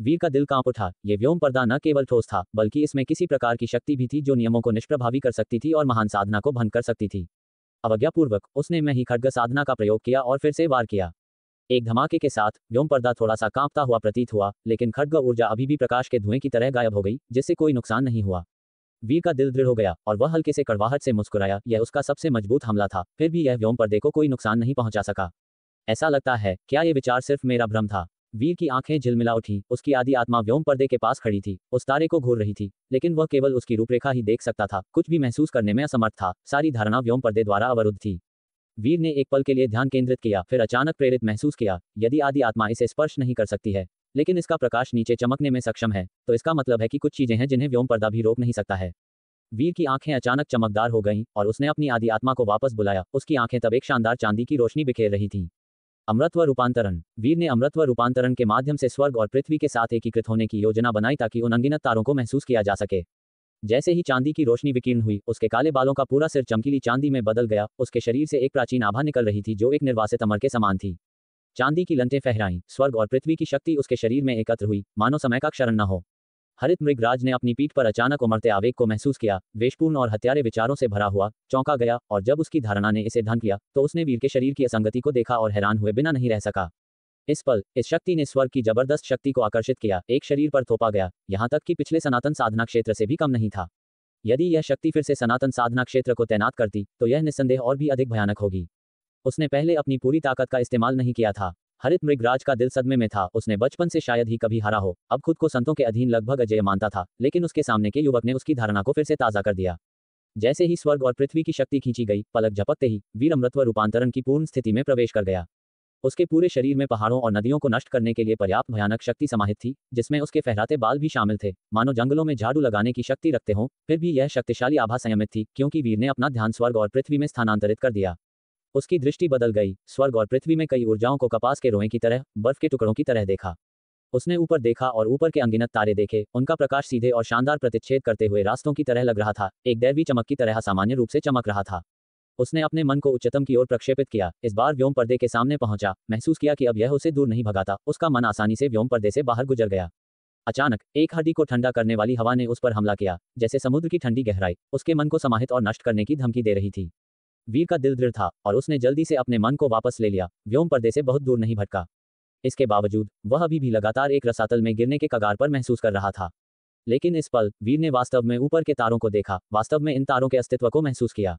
वीर का दिल कांप उठा, ये व्योम पर्दा न केवल ठोस था, बल्कि इसमें किसी प्रकार की शक्ति भी थी जो नियमों को निष्प्रभावी कर सकती थी और महान साधना को भंग कर सकती थी। अवज्ञापूर्वक उसने मैं ही खड्ग साधना का प्रयोग किया और फिर से वार किया। एक धमाके के साथ व्योम पर्दा थोड़ा सा कांपता हुआ प्रतीत हुआ, लेकिन खड्ग ऊर्जा अभी भी प्रकाश के धुएं की तरह गायब हो गई, जिससे कोई नुकसान नहीं हुआ। वीर का दिल दृढ़ हो गया और वह हल्के से कड़वाहट से मुस्कुराया। यह उसका सबसे मजबूत हमला था, फिर भी यह व्योम पर्दे को कोई नुकसान नहीं पहुंचा सका। ऐसा लगता है, क्या ये विचार सिर्फ मेरा भ्रम था? वीर की आंखें झिलमिला उठी, उसकी आदि आत्मा व्योम पर्दे के पास खड़ी थी, उस तारे को घूर रही थी, लेकिन वह केवल उसकी रूपरेखा ही देख सकता था, कुछ भी महसूस करने में असमर्थ था। सारी धारणा व्योम पर्दे द्वारा अवरुद्ध थी। वीर ने एक पल के लिए ध्यान केंद्रित किया, फिर अचानक प्रेरित महसूस किया, यदि आदि आत्मा इसे स्पर्श नहीं कर सकती है, लेकिन इसका प्रकाश नीचे चमकने में सक्षम है, तो इसका मतलब है कि कुछ चीजें हैं जिन्हें व्योम पर्दा भी रोक नहीं सकता है। वीर की आंखें अचानक चमकदार हो गईं और उसने अपनी आदि आत्मा को वापस बुलाया। उसकी आंखें तब एक शानदार चांदी की रोशनी बिखेर रही थीं। अमृतत्व रूपांतरण। वीर ने अमृतत्व रूपांतरण के माध्यम से स्वर्ग और पृथ्वी के साथ एकीकृत होने की योजना बनाई ताकि उन अनगिनत तारों को महसूस किया जा सके। जैसे ही चांदी की रोशनी विकीर्ण हुई, उसके काले बालों का पूरा सिर चमकीली चांदी में बदल गया। उसके शरीर से एक प्राचीन आभा निकल रही थी जो एक निर्वासित अमर के समान थी। चांदी की लंटें फहराईं, स्वर्ग और पृथ्वी की शक्ति उसके शरीर में एकत्र हुई, मानो समय का क्षरण न हो। हरित मृगराज ने अपनी पीठ पर अचानक उमड़ते आवेग को महसूस किया। वेशपूर्ण और हत्यारे विचारों से भरा हुआ, चौंका गया, और जब उसकी धारणा ने इसे ढंक लिया तो उसने वीर के शरीर की असंगति को देखा और हैरान हुए बिना नहीं रह सका। इस पल इस शक्ति ने स्वर्ग की जबरदस्त शक्ति को आकर्षित किया, एक शरीर पर थोपा गया, यहाँ तक कि पिछले सनातन साधना क्षेत्र से भी कम नहीं था। यदि यह शक्ति फिर से सनातन साधना क्षेत्र को तैनात करती तो यह निस्संदेह और भी अधिक भयानक होगी। उसने पहले अपनी पूरी ताकत का इस्तेमाल नहीं किया था। हरित मृगराज का दिल सदमे में था। उसने बचपन से शायद ही कभी हारा हो, अब खुद को संतों के अधीन लगभग अजेय मानता था, लेकिन उसके सामने के युवक ने उसकी धारणा को फिर से ताज़ा कर दिया। जैसे ही स्वर्ग और पृथ्वी की शक्ति खींची गई, पलक झपकते ही वीर अमृतत्व रूपांतरण की पूर्ण स्थिति में प्रवेश कर गया। उसके पूरे शरीर में पहाड़ों और नदियों को नष्ट करने के लिए पर्याप्त भयानक शक्ति समाहित थी, जिसमें उसके फहराते बाल भी शामिल थे, मानो जंगलों में झाड़ू लगाने की शक्ति रखते हों। फिर भी यह शक्तिशाली आभा संयमित थी, क्योंकि वीर ने अपना ध्यान स्वर्ग और पृथ्वी में स्थानांतरित कर दिया। उसकी दृष्टि बदल गई। स्वर्ग और पृथ्वी में कई ऊर्जाओं को कपास के रोए की तरह, बर्फ के टुकड़ों की तरह देखा। उसने ऊपर देखा और ऊपर के अनगिनत तारे देखे। उनका प्रकाश सीधे और शानदार प्रतिच्छेद करते हुए रास्तों की तरह लग रहा था, एक दैवी चमक की तरह सामान्य रूप से चमक रहा था। उसने अपने मन को उच्चतम की ओर प्रक्षेपित किया। इस बार व्योम पर्दे के सामने पहुंचा, महसूस किया कि अब यह उसे दूर नहीं भगाता। उसका मन आसानी से व्योम पर्दे से बाहर गुजर गया। अचानक एक हड्डी को ठंडा करने वाली हवा ने उस पर हमला किया, जैसे समुद्र की ठंडी गहराई उसके मन को समाहित और नष्ट करने की धमकी दे रही थी। वीर का दिल दृढ़ था और उसने जल्दी से अपने मन को वापस ले लिया। व्योम पर्दे से बहुत दूर नहीं भटका। इसके बावजूद वह अभी भी लगातार एक रसातल में गिरने के कगार पर महसूस कर रहा था। लेकिन इस पल वीर ने वास्तव में ऊपर के तारों को देखा, वास्तव में इन तारों के अस्तित्व को महसूस किया।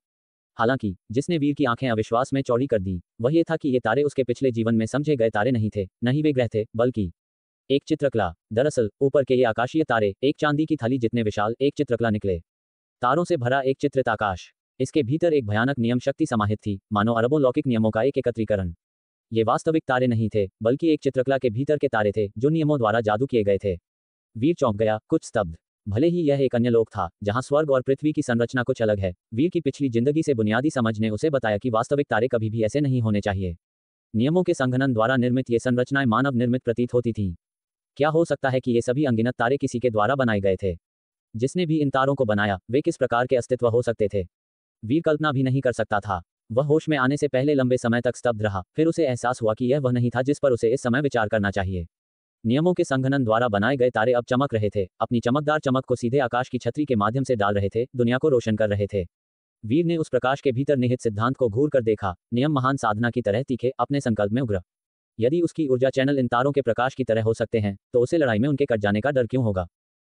हालांकि जिसने वीर की आंखें अविश्वास में चौड़ी कर दी वह ये था कि ये तारे उसके पिछले जीवन में समझे गए तारे नहीं थे, न ही वे ग्रह थे, बल्कि एक चित्रकला। दरअसल ऊपर के ये आकाशीय तारे एक चांदी की थाली जितने विशाल एक चित्रकला निकले। तारों से भरा एक चित्रित आकाश। इसके भीतर एक भयानक नियम शक्ति समाहित थी, मानो अरबों लौकिक नियमों का एक एकत्रीकरण। ये वास्तविक तारे नहीं थे, बल्कि एक चित्रकला के भीतर के तारे थे जो नियमों द्वारा जादू किए गए थे। वीर चौंक गया, कुछ स्तब्ध। भले ही यह एक अन्य लोक था जहां स्वर्ग और पृथ्वी की संरचना कुछ अलग है, वीर की पिछली जिंदगी से बुनियादी समझ ने उसे बताया कि वास्तविक तारे कभी भी ऐसे नहीं होने चाहिए। नियमों के संघनन द्वारा निर्मित ये संरचनाएं मानव निर्मित प्रतीत होती थीं। क्या हो सकता है कि ये सभी अनगिनत तारे किसी के द्वारा बनाए गए थे? जिसने भी इन तारों को बनाया वे किस प्रकार के अस्तित्व हो सकते थे? वीर कल्पना भी नहीं कर सकता था। वह होश में आने से पहले लंबे समय तक स्तब्ध रहा, फिर उसे एहसास हुआ कि यह वह नहीं था जिस पर उसे इस समय विचार करना चाहिए। नियमों के संघनन द्वारा बनाए गए तारे अब चमक रहे थे, अपनी चमकदार चमक को सीधे आकाश की छतरी के माध्यम से डाल रहे थे, दुनिया को रोशन कर रहे थे। वीर ने उस प्रकाश के भीतर निहित सिद्धांत को घूर कर देखा। नियम महान साधना की तरह तीखे, अपने संकल्प में उग्र। यदि उसकी ऊर्जा चैनल इन तारों के प्रकाश की तरह हो सकते हैं, तो उसे लड़ाई में उनके कट जाने का डर क्यों होगा?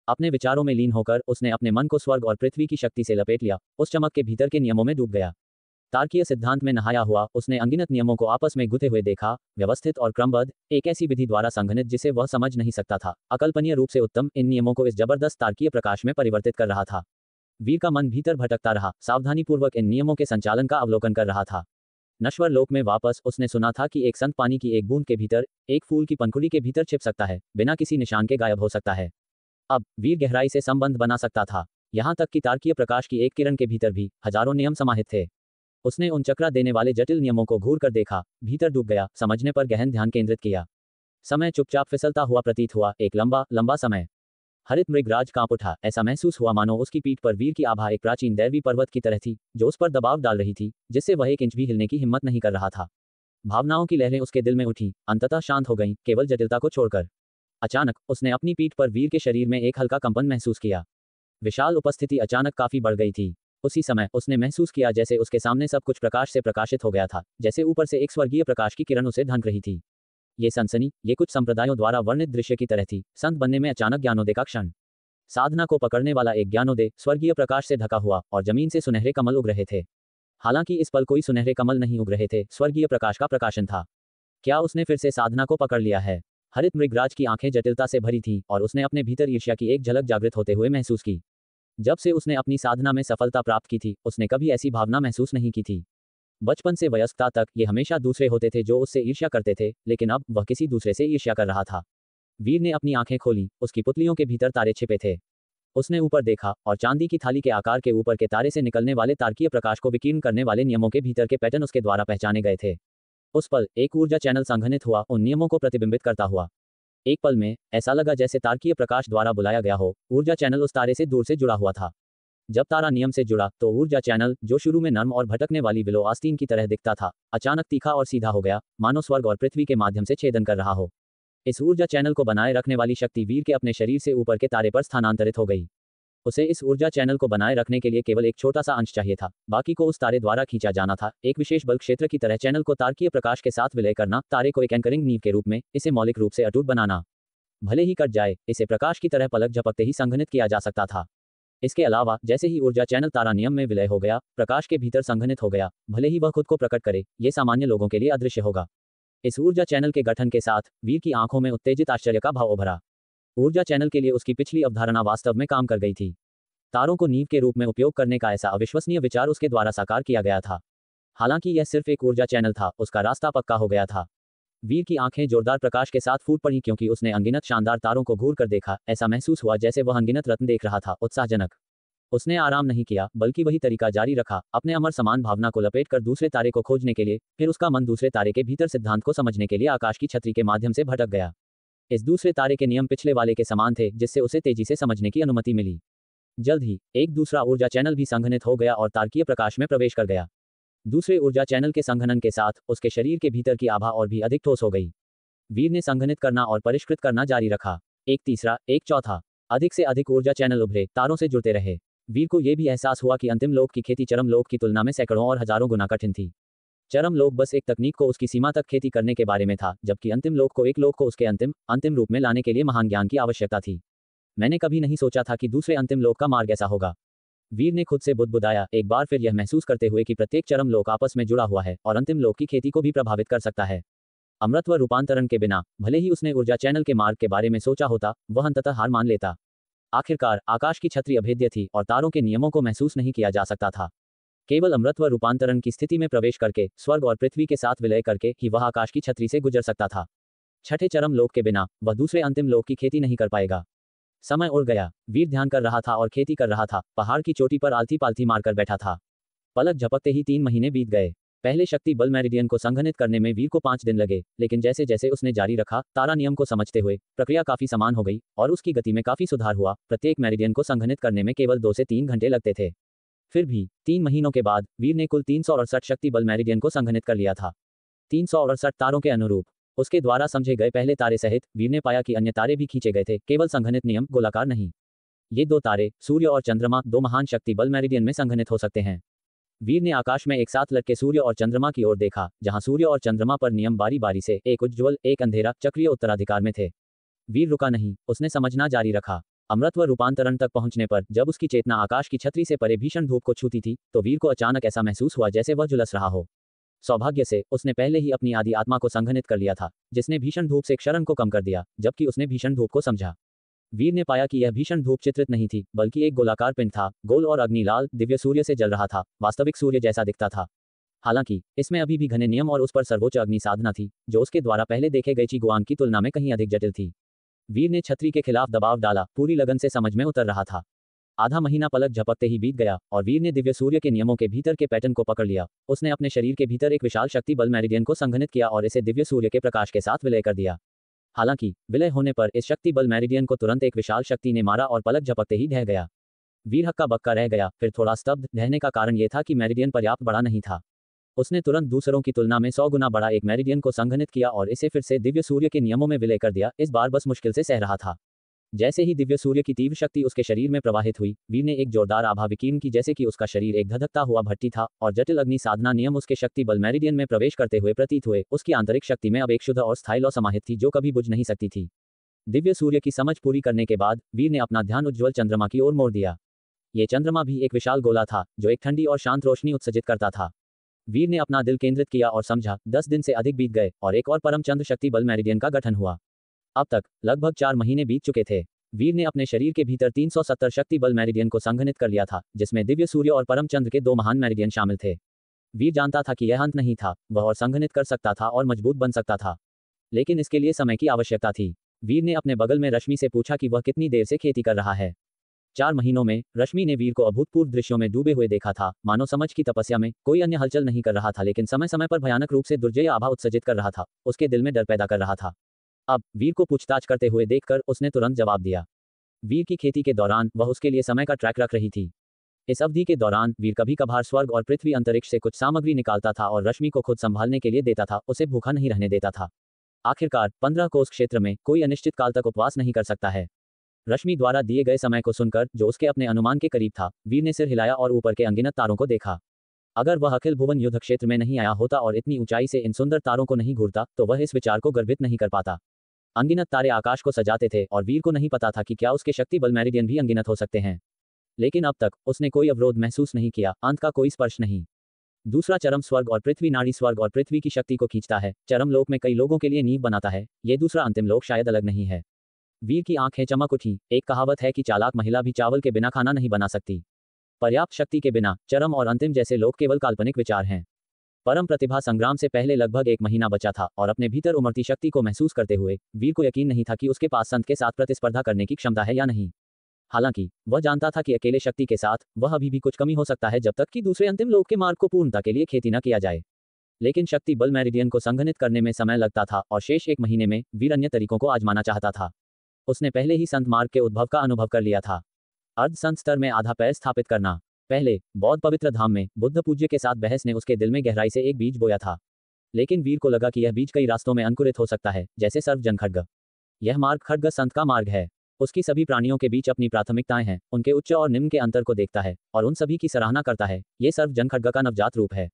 अपने विचारों में लीन होकर उसने अपने मन को स्वर्ग और पृथ्वी की शक्ति से लपेट लिया, उस चमक के भीतर के नियमों में डूब गया। तार्कीय सिद्धांत में नहाया हुआ उसने अनगिनत नियमों को आपस में गुथे हुए देखा, व्यवस्थित और क्रमबद्ध, एक ऐसी विधि द्वारा संघनित जिसे वह समझ नहीं सकता था। अकल्पनीय रूप से उत्तम इन नियमों को इस जबरदस्त तार्कीय प्रकाश में परिवर्तित कर रहा था। वीर का मन भीतर भटकता रहा, सावधानीपूर्वक इन नियमों के संचालन का अवलोकन कर रहा था। नश्वर लोक में वापस उसने सुना था कि एक संत पानी की एक बूंद के भीतर, एक फूल की पंखुड़ी के भीतर छिप सकता है, बिना किसी निशान के गायब हो सकता है। अब वीर गहराई से संबंध बना सकता था, यहाँ तक कि तार्कीय प्रकाश की एक किरण के भीतर भी हजारों नियम समाहित थे। उसने उन चकरा देने वाले जटिल नियमों को घूर कर देखा, भीतर डूब गया, समझने पर गहन ध्यान केंद्रित किया। समय चुपचाप फिसलता हुआ प्रतीत हुआ, एक लंबा लंबा समय। हरित मृगराज कांप उठा, ऐसा महसूस हुआ मानो उसकी पीठ पर वीर की आभा एक प्राचीन दैवी पर्वत की तरह थी, जो उस पर दबाव डाल रही थी, जिससे वह एक इंच भी हिलने की हिम्मत नहीं कर रहा था। भावनाओं की लहरें उसके दिल में उठी, अंततः शांत हो गईं, केवल जटिलता को छोड़कर। अचानक उसने अपनी पीठ पर वीर के शरीर में एक हल्का कंपन महसूस किया। विशाल उपस्थिति अचानक काफी बढ़ गई थी। उसी समय उसने महसूस किया जैसे उसके सामने सब कुछ प्रकाश से प्रकाशित हो गया था, जैसे ऊपर से एक स्वर्गीय प्रकाश की किरण उसे ढंक रही थी। ये सनसनी, ये कुछ संप्रदायों द्वारा वर्णित दृश्य की तरह थी, संत बनने में अचानक ज्ञानोदय का क्षण। साधना को पकड़ने वाला एक ज्ञानोदय, स्वर्गीय प्रकाश से ढका हुआ, और जमीन से सुनहरे कमल उग रहे थे। हालांकि इस पल कोई सुनहरे कमल नहीं उग रहे थे, स्वर्गीय प्रकाश का प्रकाशन था। क्या उसने फिर से साधना को पकड़ लिया है? हरित मृगराज की आंखें जटिलता से भरी थीं और उसने अपने भीतर ईर्ष्या की एक झलक जागृत होते हुए महसूस की। जब से उसने अपनी साधना में सफलता प्राप्त की थी, उसने कभी ऐसी भावना महसूस नहीं की थी। बचपन से वयस्कता तक ये हमेशा दूसरे होते थे जो उससे ईर्ष्या करते थे, लेकिन अब वह किसी दूसरे से ईर्ष्या कर रहा था। वीर ने अपनी आंखें खोली, उसकी पुतलियों के भीतर तारे छिपे थे। उसने ऊपर देखा और चांदी की थाली के आकार के ऊपर के तारे से निकलने वाले तारकीय प्रकाश को विकीर्ण करने वाले नियमों के भीतर के पैटर्न उसके द्वारा पहचाने गए थे। उस पल एक ऊर्जा चैनल संघनित हुआ, उन नियमों को प्रतिबिंबित करता हुआ। एक पल में ऐसा लगा जैसे तारकीय प्रकाश द्वारा बुलाया गया हो। ऊर्जा चैनल उस तारे से दूर से जुड़ा हुआ था। जब तारा नियम से जुड़ा तो ऊर्जा चैनल, जो शुरू में नर्म और भटकने वाली विलो आस्तीन की तरह दिखता था, अचानक तीखा और सीधा हो गया, मानो स्वर्ग और पृथ्वी के माध्यम से छेदन कर रहा हो। इस ऊर्जा चैनल को बनाए रखने वाली शक्ति वीर के अपने शरीर से ऊपर के तारे पर स्थानांतरित हो गई। उसे इस ऊर्जा चैनल को बनाए रखने के लिए केवल एक छोटा सा अंश चाहिए था, बाकी को उस तारे द्वारा खींचा जाना था। एक विशेष बल क्षेत्र की तरह चैनल को तारकीय प्रकाश के साथ विलय करना, तारे को एक एंकरिंग नींव के रूप में, इसे मौलिक रूप से अटूट बनाना। भले ही कट जाए, इसे प्रकाश की तरह पलक झपकते ही संघनित किया जा सकता था। इसके अलावा जैसे ही ऊर्जा चैनल तारा नियम में विलय हो गया, प्रकाश के भीतर संघनित हो गया, भले ही वह खुद को प्रकट करे, ये सामान्य लोगों के लिए अदृश्य होगा। इस ऊर्जा चैनल के गठन के साथ वीर की आंखों में उत्तेजित आश्चर्य का भाव उभरा। ऊर्जा चैनल के लिए उसकी पिछली अवधारणा वास्तव में काम कर गई थी। तारों को नींव के रूप में उपयोग करने का ऐसा अविश्वसनीय विचार उसके द्वारा साकार किया गया था। हालांकि यह सिर्फ एक ऊर्जा चैनल था, उसका रास्ता पक्का हो गया था। वीर की आंखें जोरदार प्रकाश के साथ फूट पड़ी क्योंकि उसने अनगिनत शानदार तारों को घूर कर देखा। ऐसा महसूस हुआ जैसे वह अनगिनत रत्न देख रहा था। उत्साहजनक। उसने आराम नहीं किया, बल्कि वही तरीका जारी रखा, अपने अमर समान भावना को लपेट कर दूसरे तारे को खोजने के लिए। फिर उसका मन दूसरे तारे के भीतर सिद्धांत को समझने के लिए आकाश की छतरी के माध्यम से भटक गया। इस दूसरे तारे के नियम पिछले वाले के समान थे, जिससे उसे तेजी से समझने की अनुमति मिली। जल्द ही एक दूसरा ऊर्जा चैनल भी संघनित हो गया और तारकीय प्रकाश में प्रवेश कर गया। दूसरे ऊर्जा चैनल के संघनन के साथ उसके शरीर के भीतर की आभा और भी अधिक ठोस हो गई। वीर ने संघनित करना और परिष्कृत करना जारी रखा। एक तीसरा, एक चौथा, अधिक से अधिक ऊर्जा चैनल उभरे, तारों से जुड़ते रहे। वीर को यह भी एहसास हुआ कि अंतिम लोक की खेती चरम लोक की तुलना में सैकड़ों और हजारों गुना कठिन थी। चरम लोक बस एक तकनीक को उसकी सीमा तक खेती करने के बारे में था, जबकि अंतिम लोक को एक लोक को उसके अंतिम रूप में लाने के लिए महान ज्ञान की आवश्यकता थी। मैंने कभी नहीं सोचा था कि दूसरे अंतिम लोक का मार्ग ऐसा होगा। वीर ने खुद से बुदबुदाया, एक बार फिर यह महसूस करते हुए कि प्रत्येक चरम लोक आपस में जुड़ा हुआ है और अंतिम लोक की खेती को भी प्रभावित कर सकता है। अमृत व रूपांतरण के बिना, भले ही उसने ऊर्जा चैनल के मार्ग के बारे में सोचा होता, वह अंततः हार मान लेता। आखिरकार आकाश की छतरी अभेद्य थी और तारों के नियमों को महसूस नहीं किया जा सकता था। केवल अमृत व रूपांतरण की स्थिति में प्रवेश करके, स्वर्ग और पृथ्वी के साथ विलय करके ही वह आकाश की छतरी से गुजर सकता था। छठे चरम लोक के बिना वह दूसरे अंतिम लोक की खेती नहीं कर पाएगा। समय उड़ गया। वीर ध्यान कर रहा था और खेती कर रहा था। पहाड़ की चोटी पर आलती पालथी मारकर बैठा था। पलक झपकते ही 3 महीने बीत गए। पहले शक्ति बल मेरिडियन को संघनित करने में वीर को 5 दिन लगे, लेकिन जैसे जैसे उसने जारी रखा, तारा नियम को समझते हुए प्रक्रिया काफी समान हो गई और उसकी गति में काफी सुधार हुआ। प्रत्येक मेरिडियन को संघनित करने में केवल 2 से 3 घंटे लगते थे। फिर भी 3 महीनों के बाद वीर ने कुल 368 शक्ति बल मेरिडियन को संघनित कर लिया था। 368 तारों के अनुरूप उसके द्वारा समझे गए पहले तारे सहित वीर ने पाया कि अन्य तारे भी खींचे गए थे, केवल संघनित नियम गोलाकार नहीं। ये 2 तारे, सूर्य और चंद्रमा, 2 महान शक्ति बल मेरिडियन में संघनित हो सकते हैं। वीर ने आकाश में एक साथ लटके सूर्य और चंद्रमा की ओर देखा, जहां सूर्य और चंद्रमा पर नियम बारी बारी से, एक उज्ज्वल, एक अंधेरा, चक्रीय उत्तराधिकार में थे। वीर रुका नहीं, उसने समझना जारी रखा। अमृत व रूपांतरण तक पहुंचने पर जब उसकी चेतना आकाश की छतरी से परे भीषण धूप को छूती थी, तो वीर को अचानक ऐसा महसूस हुआ जैसे वह झुलस रहा हो। सौभाग्य से उसने पहले ही अपनी आदि आत्मा को संघनित कर लिया था, जिसने भीषण धूप से क्षरण को कम कर दिया, जबकि उसने भीषण धूप को समझा। वीर ने पाया कि यह भीषण धूप चित्रित नहीं थी, बल्कि एक गोलाकार पिंड था, गोल और अग्नि लाल, दिव्य सूर्य से जल रहा था, वास्तविक सूर्य जैसा दिखता था। हालांकि इसमें अभी भी घने नियम और उस पर सर्वोच्च अग्नि साधना थी, जो उसके द्वारा पहले देखे गए चीगुआंग की तुलना में कहीं अधिक जटिल थी। वीर ने छतरी के खिलाफ दबाव डाला, पूरी लगन से समझ में उतर रहा था। आधा महीना पलक झपकते ही बीत गया और वीर ने दिव्य सूर्य के नियमों के भीतर के पैटर्न को पकड़ लिया। उसने अपने शरीर के भीतर एक विशाल शक्ति बल मेरिडियन को संघनित किया और इसे दिव्य सूर्य के प्रकाश के साथ विलय कर दिया। हालांकि विलय होने पर इस शक्ति बल मेरिडियन को तुरंत एक विशाल शक्ति ने मारा और पलक झपकते ही ढह गया। वीर हक्का बक्का रह गया, फिर थोड़ा स्तब्ध। ढहने का कारण यह था कि मेरिडियन पर्याप्त बड़ा नहीं था। उसने तुरंत दूसरों की तुलना में 100 गुना बड़ा एक मेरिडियन को संघनित किया और इसे फिर से दिव्य सूर्य के नियमों में विलय कर दिया। इस बार बस मुश्किल से सह रहा था। जैसे ही दिव्य सूर्य की तीव्र शक्ति उसके शरीर में प्रवाहित हुई, वीर ने एक जोरदार आभा विकीर्ण की, जैसे कि उसका शरीर एक धधकता हुआ भट्टी था और जटिल अग्नि साधना नियम उसके शक्ति बल मेरिडियन में प्रवेश करते हुए प्रतीत हुए। उसकी आंतरिक शक्ति में अब एक शुद्ध और स्थायी लौ समाहित थी, जो कभी बुझ नहीं सकती थी। दिव्य सूर्य की समझ पूरी करने के बाद वीर ने अपना ध्यान उज्ज्वल चंद्रमा की ओर मोड़ दिया। ये चंद्रमा भी एक विशाल गोला था, जो एक ठंडी और शांत रोशनी उत्सर्जित करता था। वीर ने अपना दिल केंद्रित किया और समझा। 10 दिन से अधिक बीत गए और एक और परम चंद्र शक्ति बल मेरिडियन का गठन हुआ। अब तक लगभग 4 महीने बीत चुके थे। वीर ने अपने शरीर के भीतर 370 शक्ति बल मेरिडियन को संघनित कर लिया था, जिसमें दिव्य सूर्य और परम चंद्र के 2 महान मेरिडियन शामिल थे। वीर जानता था कि यह अंत नहीं था, वह और संघनित कर सकता था और मजबूत बन सकता था, लेकिन इसके लिए समय की आवश्यकता थी। वीर ने अपने बगल में रश्मि से पूछा कि वह कितनी देर से खेती कर रहा है। 4 महीनों में रश्मि ने वीर को अभूतपूर्व दृश्यों में डूबे हुए देखा था, मानो समझ की तपस्या में। कोई अन्य हलचल नहीं कर रहा था, लेकिन समय समय पर भयानक रूप से दुर्जय आभा उत्सर्जित कर रहा था, उसके दिल में डर पैदा कर रहा था। अब वीर को पूछताछ करते हुए देखकर उसने तुरंत जवाब दिया। वीर की खेती के दौरान वह उसके लिए समय का ट्रैक रख रही थी। इस अवधि के दौरान वीर कभी कभार स्वर्ग और पृथ्वी अंतरिक्ष से कुछ सामग्री निकालता था और रश्मि को खुद संभालने के लिए देता था, उसे भूखा नहीं रहने देता था। आखिरकार 15 कोस क्षेत्र में कोई अनिश्चित काल तक उपवास नहीं कर सकता है। रश्मि द्वारा दिए गए समय को सुनकर, जो उसके अपने अनुमान के करीब था, वीर ने सिर हिलाया और ऊपर के अनगिनत तारों को देखा। अगर वह अखिल भुवन युद्ध क्षेत्र में नहीं आया होता और इतनी ऊंचाई से इन सुंदर तारों को नहीं घूरता, तो वह इस विचार को गर्भित नहीं कर पाता। अनगिनत तारे आकाश को सजाते थे और वीर को नहीं पता था कि क्या उसके शक्ति बल मेरिडियन भी अनगिनत हो सकते हैं। लेकिन अब तक उसने कोई अवरोध महसूस नहीं किया, अंत का कोई स्पर्श नहीं। दूसरा चरम स्वर्ग और पृथ्वी नाड़ी स्वर्ग और पृथ्वी की शक्ति को खींचता है, चरम लोक में कई लोगों के लिए नींव बनाता है, ये दूसरा अंतिम लोक शायद अलग नहीं है। वीर की आंखें चमक उठी। एक कहावत है कि चालाक महिला भी चावल के बिना खाना नहीं बना सकती। पर्याप्त शक्ति के बिना चरम और अंतिम जैसे लोक केवल काल्पनिक विचार हैं। परम प्रतिभा संग्राम से पहले लगभग 1 महीना बचा था और अपने भीतर उमड़ती शक्ति को महसूस करते हुए वीर को यकीन नहीं था कि उसके पास संत के साथ प्रतिस्पर्धा करने की क्षमता है या नहीं। हालांकि वह जानता था कि अकेले शक्ति के साथ वह अभी भी कुछ कमी हो सकता है, जब तक कि दूसरे अंतिम लोक के मार्ग को पूर्णता के लिए खेती न किया जाए। लेकिन शक्ति बल मेरिडियन को संघनित करने में समय लगता था और शेष 1 महीने में वीर अन्य तरीकों को आजमाना चाहता था। उसने पहले ही संत मार्ग के उद्भव का अनुभव कर लिया था। अर्ध संत स्तर में आधा पैर स्थापित करना। पहले बौद्ध पवित्र धाम में बुद्ध पूज्य के साथ बहस ने उसके दिल में गहराई से एक बीज बोया था। लेकिन वीर को लगा कि यह बीज कई रास्तों में अंकुरित हो सकता है, जैसे सर्वजन खड्ग। यह मार्ग खड्ग संत का मार्ग है। उसकी सभी प्राणियों के बीच अपनी प्राथमिकताएं हैं, उनके उच्च और निम्न के अंतर को देखता है और उन सभी की सराहना करता है। ये सर्वजन खड्ग का नवजात रूप है।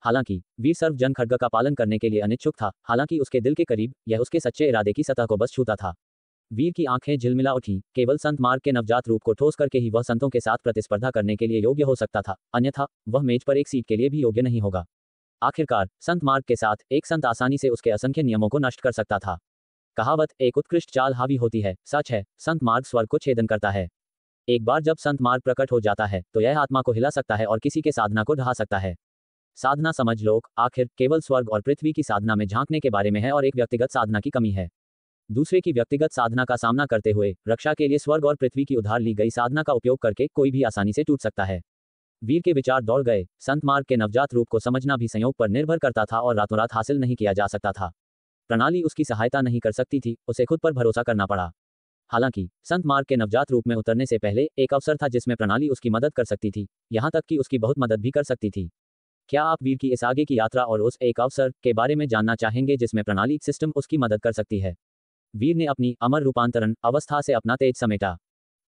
हालांकि वीर सर्वजन खड्ग का पालन करने के लिए अनिच्छुक था, हालांकि उसके दिल के करीब यह उसके सच्चे इरादे की सतह को बस छूता था। वीर की आंखें झिलमिला उठीं। केवल संत मार्ग के नवजात रूप को ठोस करके ही वह संतों के साथ प्रतिस्पर्धा करने के लिए योग्य हो सकता था, अन्यथा वह मेज पर एक सीट के लिए भी योग्य नहीं होगा। आखिरकार संत मार्ग के साथ एक संत आसानी से उसके असंख्य नियमों को नष्ट कर सकता था। कहावत एक उत्कृष्ट चाल हावी होती है, सच है, संत मार्ग स्वर्ग को छेदन करता है। एक बार जब संत मार्ग प्रकट हो जाता है तो यह आत्मा को हिला सकता है और किसी के साधना को ढहा सकता है। साधना समझ लोक आखिर केवल स्वर्ग और पृथ्वी की साधना में झांकने के बारे में है और एक व्यक्तिगत साधना की कमी है। दूसरे की व्यक्तिगत साधना का सामना करते हुए रक्षा के लिए स्वर्ग और पृथ्वी की उधार ली गई साधना का उपयोग करके कोई भी आसानी से टूट सकता है। वीर के विचार दौड़ गए। संत मार्ग के नवजात रूप को समझना भी संयोग पर निर्भर करता था और रातों रात हासिल नहीं किया जा सकता था। प्रणाली उसकी सहायता नहीं कर सकती थी, उसे खुद पर भरोसा करना पड़ा। हालांकि संत मार्ग के नवजात रूप में उतरने से पहले एक अवसर था जिसमें प्रणाली उसकी मदद कर सकती थी, यहां तक कि उसकी बहुत मदद भी कर सकती थी। क्या आप वीर की इस आगे की यात्रा और उस एक अवसर के बारे में जानना चाहेंगे जिसमें प्रणाली सिस्टम उसकी मदद कर सकती है? वीर ने अपनी अमर रूपांतरण अवस्था से अपना तेज समेटा।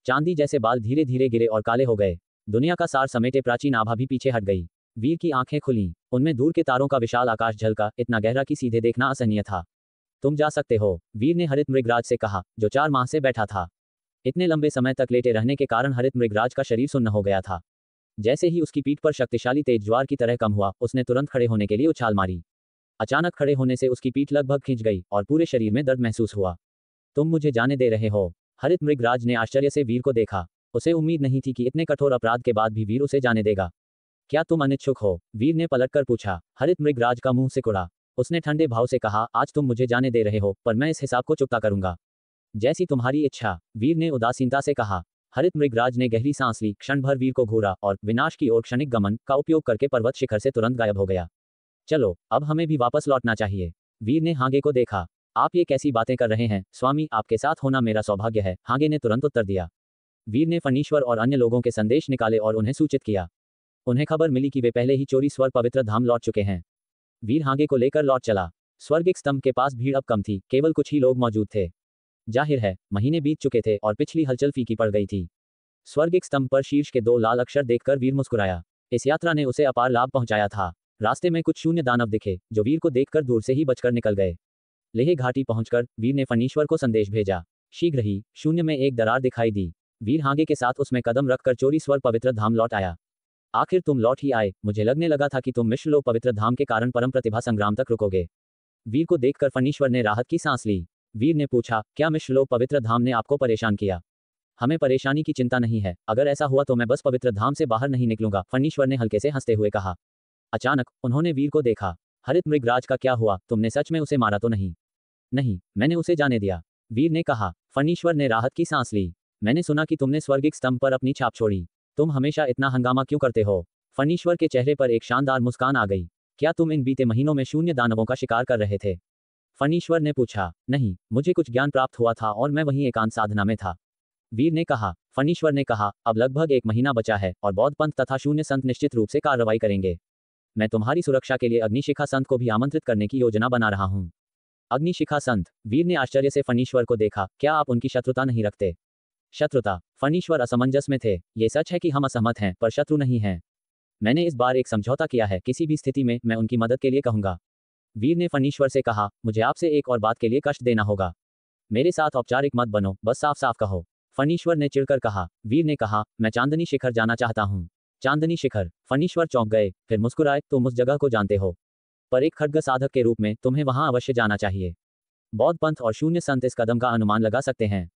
चांदी जैसे बाल धीरे धीरे गिरे और काले हो गए। दुनिया का सार समेटे प्राचीन आभा भी पीछे हट गई। वीर की आंखें खुलीं, उनमें दूर के तारों का विशाल आकाश झलका, इतना गहरा कि सीधे देखना असहनीय था। तुम जा सकते हो, वीर ने हरित मृगराज से कहा, जो 4 माह से बैठा था। इतने लंबे समय तक लेटे रहने के कारण हरित मृगराज का शरीर सुन्न हो गया था। जैसे ही उसकी पीठ पर शक्तिशाली तेज ज्वार की तरह कम हुआ, उसने तुरंत खड़े होने के लिए उछाल मारी। अचानक खड़े होने से उसकी पीठ लगभग खिंच गई और पूरे शरीर में दर्द महसूस हुआ। तुम मुझे जाने दे रहे हो? हरित मृगराज ने आश्चर्य से वीर को देखा। उसे उम्मीद नहीं थी कि इतने कठोर अपराध के बाद भी वीर उसे जाने देगा। क्या तुम अनिच्छुक हो? वीर ने पलटकर पूछा। हरित मृगराज का मुंह सिकुड़ा। उसने ठंडे भाव से कहा, आज तुम मुझे जाने दे रहे हो, पर मैं इस हिसाब को चुकता करूंगा। जैसी तुम्हारी इच्छा, वीर ने उदासीनता से कहा। हरित मृगराज ने गहरी सांस ली, क्षण भर वीर को घूरा और विनाश की ओर क्षणिक गमन का उपयोग करके पर्वत शिखर से तुरंत गायब हो गया। चलो, अब हमें भी वापस लौटना चाहिए। वीर ने हांगे को देखा। आप ये कैसी बातें कर रहे हैं स्वामी, आपके साथ होना मेरा सौभाग्य है, हांगे ने तुरंत उत्तर दिया। वीर ने फणीश्वर और अन्य लोगों के संदेश निकाले और उन्हें सूचित किया। उन्हें खबर मिली कि वे पहले ही चोरी स्वर्ग पवित्र धाम लौट चुके हैं। वीर हांगे को लेकर लौट चला। स्वर्गिक स्तंभ के पास भीड़ अब कम थी, केवल कुछ ही लोग मौजूद थे। जाहिर है, महीने बीत चुके थे और पिछली हलचल फीकी पड़ गई थी। स्वर्गिक स्तंभ पर शीर्ष के 2 लाल अक्षर देखकर वीर मुस्कुराया। इस यात्रा ने उसे अपार लाभ पहुंचाया था। रास्ते में कुछ शून्य दानव दिखे, जो वीर को देखकर दूर से ही बचकर निकल गए। लेह घाटी पहुंचकर वीर ने फणीश्वर को संदेश भेजा। शीघ्र ही शून्य में एक दरार दिखाई दी। वीर हांगे के साथ उसमें कदम रखकर चोरी स्वर्ग पवित्र धाम लौट आया। आखिर तुम लौट ही आए, मुझे लगने लगा था कि तुम मिश्रलोक पवित्र धाम के कारण परम प्रतिभा संग्राम तक रुकोगे। वीर को देखकर फणीश्वर ने राहत की सांस ली। वीर ने पूछा, क्या मिश्रलोक पवित्र धाम ने आपको परेशान किया? हमें परेशानी की चिंता नहीं है, अगर ऐसा हुआ तो मैं बस पवित्र धाम से बाहर नहीं निकलूंगा, फणीश्वर ने हल्के से हंसते हुए कहा। अचानक उन्होंने वीर को देखा। हरित मृगराज का क्या हुआ? तुमने सच में उसे मारा तो नहीं? नहीं, मैंने उसे जाने दिया। वीर ने कहा। फणीश्वर ने राहत की सांस ली। मैंने सुना कि तुमने स्वर्गिक स्तंभ पर अपनी छाप छोड़ी। तुम हमेशा इतना हंगामा क्यों करते हो? फणीश्वर के चेहरे पर एक शानदार मुस्कान आ गई। क्या तुम इन बीते महीनों में शून्य दानवों का शिकार कर रहे थे? फणीश्वर ने पूछा। नहीं, मुझे कुछ ज्ञान प्राप्त हुआ था और मैं वहीं एकांत साधना में था। वीर ने कहा। फणीश्वर ने कहा, अब लगभग 1 महीना बचा है और बौद्ध पंथ तथा शून्य संत निश्चित रूप से कार्रवाई करेंगे। मैं तुम्हारी सुरक्षा के लिए अग्निशिखा संत को भी आमंत्रित करने की योजना बना रहा हूँ। अग्निशिखा संत? वीर ने आश्चर्य से फणीश्वर को देखा। क्या आप उनकी शत्रुता नहीं रखते? शत्रुता? फणीश्वर असमंजस में थे। ये सच है कि हम असहमत हैं, पर शत्रु नहीं हैं। मैंने इस बार एक समझौता किया है, किसी भी स्थिति में मैं उनकी मदद के लिए कहूंगा। वीर ने फणीश्वर से कहा, मुझे आपसे एक और बात के लिए कष्ट देना होगा। मेरे साथ औपचारिक मत बनो, बस साफ साफ कहो। फणीश्वर ने चिढ़कर कहा। वीर ने कहा, मैं चांदनी शिखर जाना चाहता हूँ। चांदनी शिखर? फणीश्वर चौंक गए, फिर मुस्कुराए। तुम उस जगह को जानते हो, पर एक खड्ग साधक के रूप में तुम्हें वहां अवश्य जाना चाहिए। बौद्ध पंथ और शून्य संत इस कदम का अनुमान लगा सकते हैं।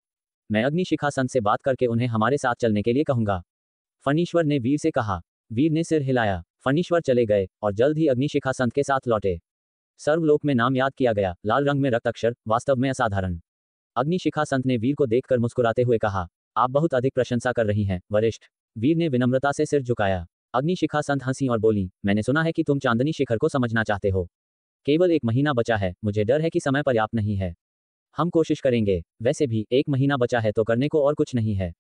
मैं अग्निशिखा संत से बात करके उन्हें हमारे साथ चलने के लिए कहूंगा। फणीश्वर ने वीर से कहा। वीर ने सिर हिलाया। फणीश्वर चले गए और जल्द ही अग्निशिखा संत के साथ लौटे। सर्वलोक में नाम याद किया गया, लाल रंग में रक्त अक्षर, वास्तव में असाधारण। अग्निशिखा संत ने वीर को देखकर मुस्कुराते हुए कहा, आप बहुत अधिक प्रशंसा कर रही हैं, वरिष्ठ। वीर ने विनम्रता से सिर झुकाया। अग्निशिखा संत हंसी और बोली, मैंने सुना है कि तुम चांदनी शिखर को समझना चाहते हो। केवल 1 महीना बचा है, मुझे डर है कि समय पर्याप्त नहीं है। हम कोशिश करेंगे। वैसे भी 1 महीना बचा है तो करने को और कुछ नहीं है।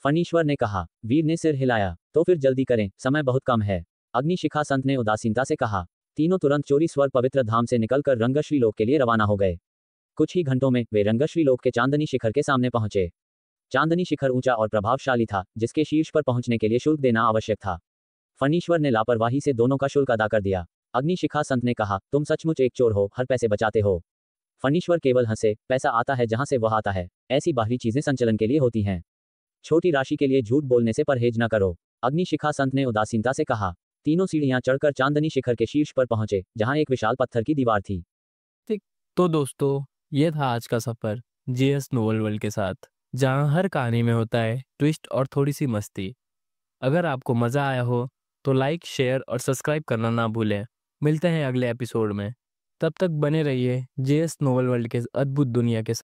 फणीश्वर ने कहा। वीर ने सिर हिलाया। तो फिर जल्दी करें, समय बहुत कम है। अग्निशिखा संत ने उदासीनता से कहा। तीनों तुरंत चोरी स्वर्ग पवित्र धाम से निकलकर रंगश्री लोक के लिए रवाना हो गए। कुछ ही घंटों में वे रंगश्री लोक के चांदनी शिखर के सामने पहुंचे। चांदनी शिखर ऊंचा और प्रभावशाली था, जिसके शीर्ष पर पहुंचने के लिए शुल्क देना आवश्यक था। फणीश्वर ने लापरवाही से दोनों का शुल्क अदा कर दिया। अग्निशिखा संत ने कहा, तुम सचमुच एक चोर हो, हर पैसे बचाते हो। फणीश्वर केवल हंसे। पैसा आता है जहां से वह आता है। ऐसी बाहरी चीजें संचलन के लिए होती हैं। छोटी राशि के लिए झूठ बोलने से परहेज न करो। अग्निशिखा संत ने उदासीनता से कहा। तीनों सीढ़ियां चढ़कर चांदनी शिखर के शीर्ष पर पहुंचे, जहां एक विशाल पत्थर की दीवार थी। ठीक। तो दोस्तों, ये था आज का सफर जेएस नोवेल वर्ल्ड के साथ, जहां हर कहानी में होता है ट्विस्ट और थोड़ी सी मस्ती। अगर आपको मज़ा आया हो तो लाइक, शेयर और सब्सक्राइब करना ना भूलें। मिलते हैं अगले एपिसोड में। तब तक बने रहिए जेएस नोवेल वर्ल्ड के अद्भुत दुनिया के साथ।